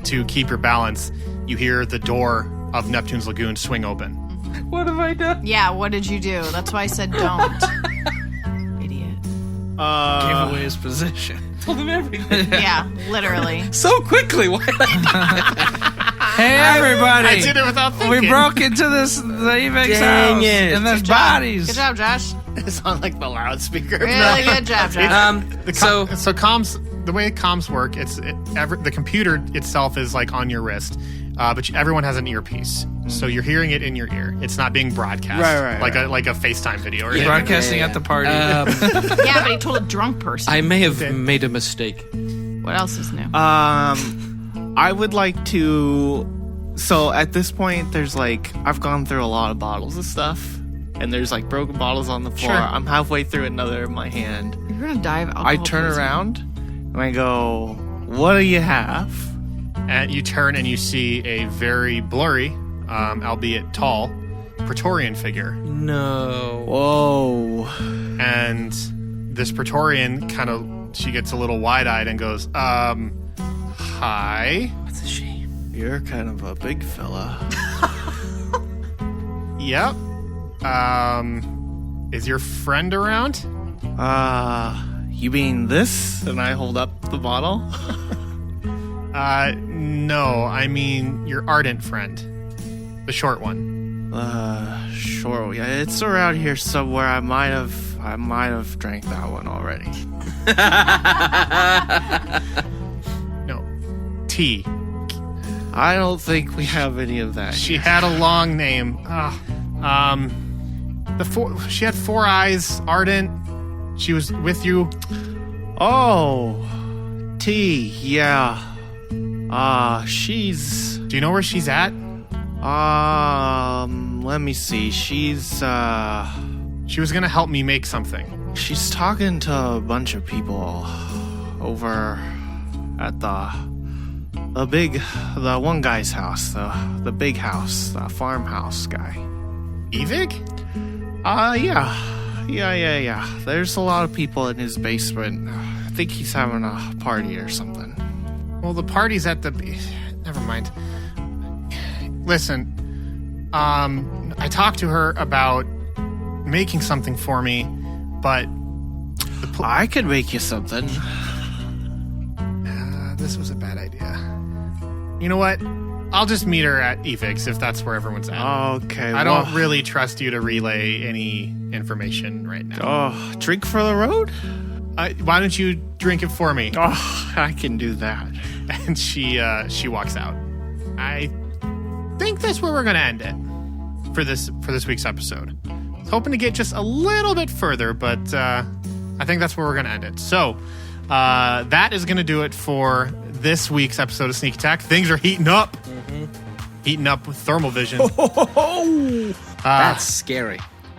[SPEAKER 1] to keep your balance, you hear the door of Neptune's Lagoon swing open.
[SPEAKER 6] What have I done?
[SPEAKER 3] Yeah, what did you do? That's why I said don't. Idiot.
[SPEAKER 2] Gave away his position.
[SPEAKER 6] Told him everything.
[SPEAKER 3] Yeah, literally.
[SPEAKER 6] So quickly. Why?
[SPEAKER 2] Hey, everybody!
[SPEAKER 1] I did it without thinking.
[SPEAKER 2] We broke into the Evig's
[SPEAKER 5] Dang
[SPEAKER 2] house,
[SPEAKER 5] it.
[SPEAKER 2] and there's
[SPEAKER 3] Good job.
[SPEAKER 2] bodies.
[SPEAKER 3] Good job, Josh.
[SPEAKER 5] It's on like the loudspeaker.
[SPEAKER 3] Really good job, Josh.
[SPEAKER 1] So comms, the way comms work, the computer itself is like on your wrist, but everyone has an earpiece, so you're hearing it in your ear. It's not being broadcast,
[SPEAKER 5] Right,
[SPEAKER 1] like a FaceTime video or
[SPEAKER 2] He's
[SPEAKER 1] anything.
[SPEAKER 2] broadcasting at the party.
[SPEAKER 3] Yeah, but he told a drunk person.
[SPEAKER 4] I may have made a mistake.
[SPEAKER 3] What else is new?
[SPEAKER 5] I would like to. So at this point, there's like I've gone through a lot of bottles of stuff, and there's like broken bottles on the floor.
[SPEAKER 1] Sure.
[SPEAKER 5] I'm halfway through another in my hand.
[SPEAKER 3] You're gonna die of alcohol
[SPEAKER 5] I turn
[SPEAKER 3] poisoning.
[SPEAKER 5] around and I go, "What do you have?"
[SPEAKER 1] And you turn and you see a very blurry, albeit tall, Praetorian figure.
[SPEAKER 6] No.
[SPEAKER 5] Whoa!
[SPEAKER 1] And this Praetorian she gets a little wide-eyed and goes, hi.
[SPEAKER 6] That's a shame.
[SPEAKER 5] You're kind of a big fella.
[SPEAKER 1] Yep. Is your friend around?
[SPEAKER 5] You mean this? And I hold up the bottle.
[SPEAKER 1] No. I mean your ardent friend. The short one.
[SPEAKER 5] Sure. Yeah, it's around here somewhere. I might have drank that one already.
[SPEAKER 1] No. T.
[SPEAKER 5] I don't think we have any of that.
[SPEAKER 1] She had a long name. She had 4 eyes. Ardent. She was with you.
[SPEAKER 5] Oh, T. Yeah. She's.
[SPEAKER 1] Do you know where she's at?
[SPEAKER 5] Let me see.
[SPEAKER 1] She was gonna help me make something.
[SPEAKER 5] She's talking to a bunch of people over at the one guy's house, the big house, the farmhouse guy.
[SPEAKER 1] Evig?
[SPEAKER 5] Yeah. There's a lot of people in his basement. I think he's having a party or something.
[SPEAKER 1] Well, the party's at the... Never mind. Listen, I talked to her about making something for me, but...
[SPEAKER 5] I could make you something.
[SPEAKER 1] This was a bad idea. You know what? I'll just meet her at Evix if that's where everyone's at.
[SPEAKER 5] Okay.
[SPEAKER 1] I don't really trust you to relay any information right now.
[SPEAKER 5] Oh, drink for the road?
[SPEAKER 1] Why don't you drink it for me?
[SPEAKER 5] Oh, I can do that.
[SPEAKER 1] And she walks out. I think that's where we're going to end it for this week's episode. I was hoping to get just a little bit further, but I think that's where we're going to end it. So that is going to do it for this week's episode of Sneak Attack. Things are heating up. Heating up with thermal vision.
[SPEAKER 6] That's scary.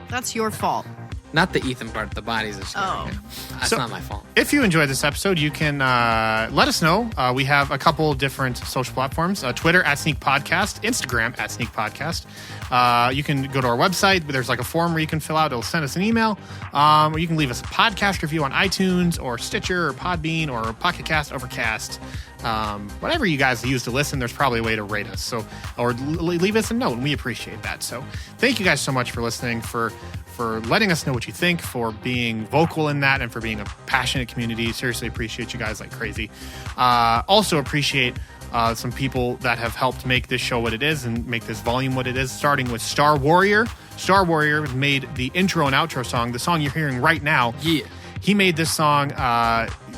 [SPEAKER 3] That's your fault.
[SPEAKER 6] Not the Ethan part. The bodies are scary.
[SPEAKER 3] Oh.
[SPEAKER 6] That's not my fault.
[SPEAKER 1] If you enjoyed this episode, you can let us know. We have a couple different social platforms. Twitter @Sneak Podcast, Instagram @Sneak Podcast. You can go to our website. There's like a form where you can fill out. It'll send us an email. Or you can leave us a podcast review on iTunes or Stitcher or Podbean or Pocket Cast, Overcast. Whatever you guys use to listen, there's probably a way to rate us. Or leave us a note, and we appreciate that. So thank you guys so much for listening, for letting us know what you think, for being vocal in that, and for being a passionate community. Seriously appreciate you guys like crazy. Also appreciate some people that have helped make this show what it is and make this volume what it is, starting with Star Warrior. Star Warrior made the intro and outro song, the song you're hearing right now.
[SPEAKER 6] Yeah.
[SPEAKER 1] He made this song.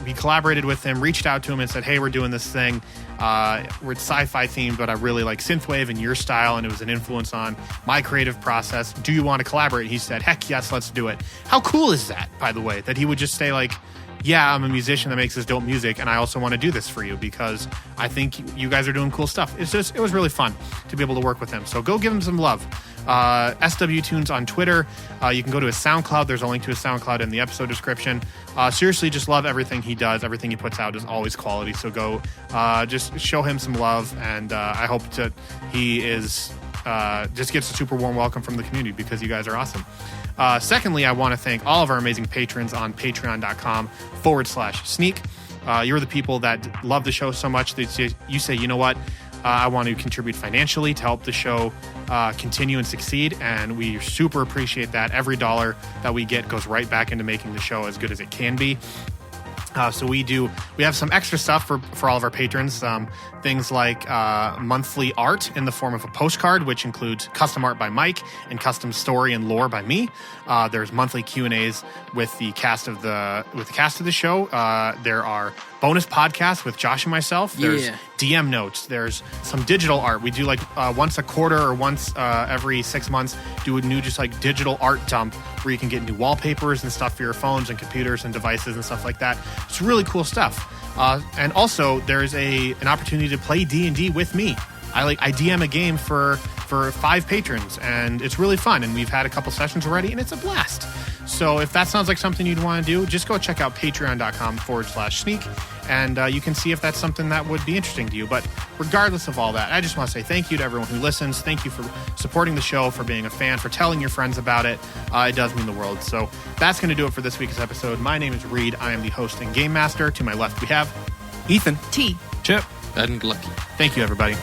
[SPEAKER 1] We collaborated with him, reached out to him and said, hey, we're doing this thing. We're sci-fi themed, but I really like synthwave and your style, and it was an influence on my creative process. Do you want to collaborate? He said, heck yes, let's do it. How cool is that, by the way, that he would just say like, yeah, I'm a musician that makes this dope music, and I also want to do this for you because I think you guys are doing cool stuff. It was really fun to be able to work with him. So go give him some love. SW Tunes on Twitter. You can go to his SoundCloud. There's a link to his SoundCloud in the episode description. Seriously, just love everything he does. Everything he puts out is always quality. So go just show him some love, and I hope he is just gets a super warm welcome from the community because you guys are awesome. Secondly, I want to thank all of our amazing patrons on patreon.com/sneak. You're the people that love the show so much that you say, you know what? I want to contribute financially to help the show continue and succeed, and we super appreciate that. Every dollar that we get goes right back into making the show as good as it can be. So we have some extra stuff for all of our patrons. Things like monthly art in the form of a postcard, which includes custom art by Mike and custom story and lore by me. There's monthly Q&As with the cast of the show. There are bonus podcasts with Josh and myself. There's DM notes. There's some digital art. We do like once a quarter or once every 6 months do a new just like digital art dump where you can get new wallpapers and stuff for your phones and computers and devices and stuff like that. It's really cool stuff. And also there's an opportunity to play D&D with me. I DM a game for 5 patrons, and it's really fun, and we've had a couple sessions already, and it's a blast. So if that sounds like something you'd want to do, just go check out patreon.com/sneak, and you can see if that's something that would be interesting to you. But regardless of all that, I just want to say thank you to everyone who listens. Thank you for supporting the show, for being a fan, for telling your friends about it. It does mean the world. So that's going to do it for this week's episode. My name is Reed. I am the host and game master. To my left, we have
[SPEAKER 5] Ethan.
[SPEAKER 3] T.
[SPEAKER 2] Chip.
[SPEAKER 4] And Lucky.
[SPEAKER 1] Thank you, everybody.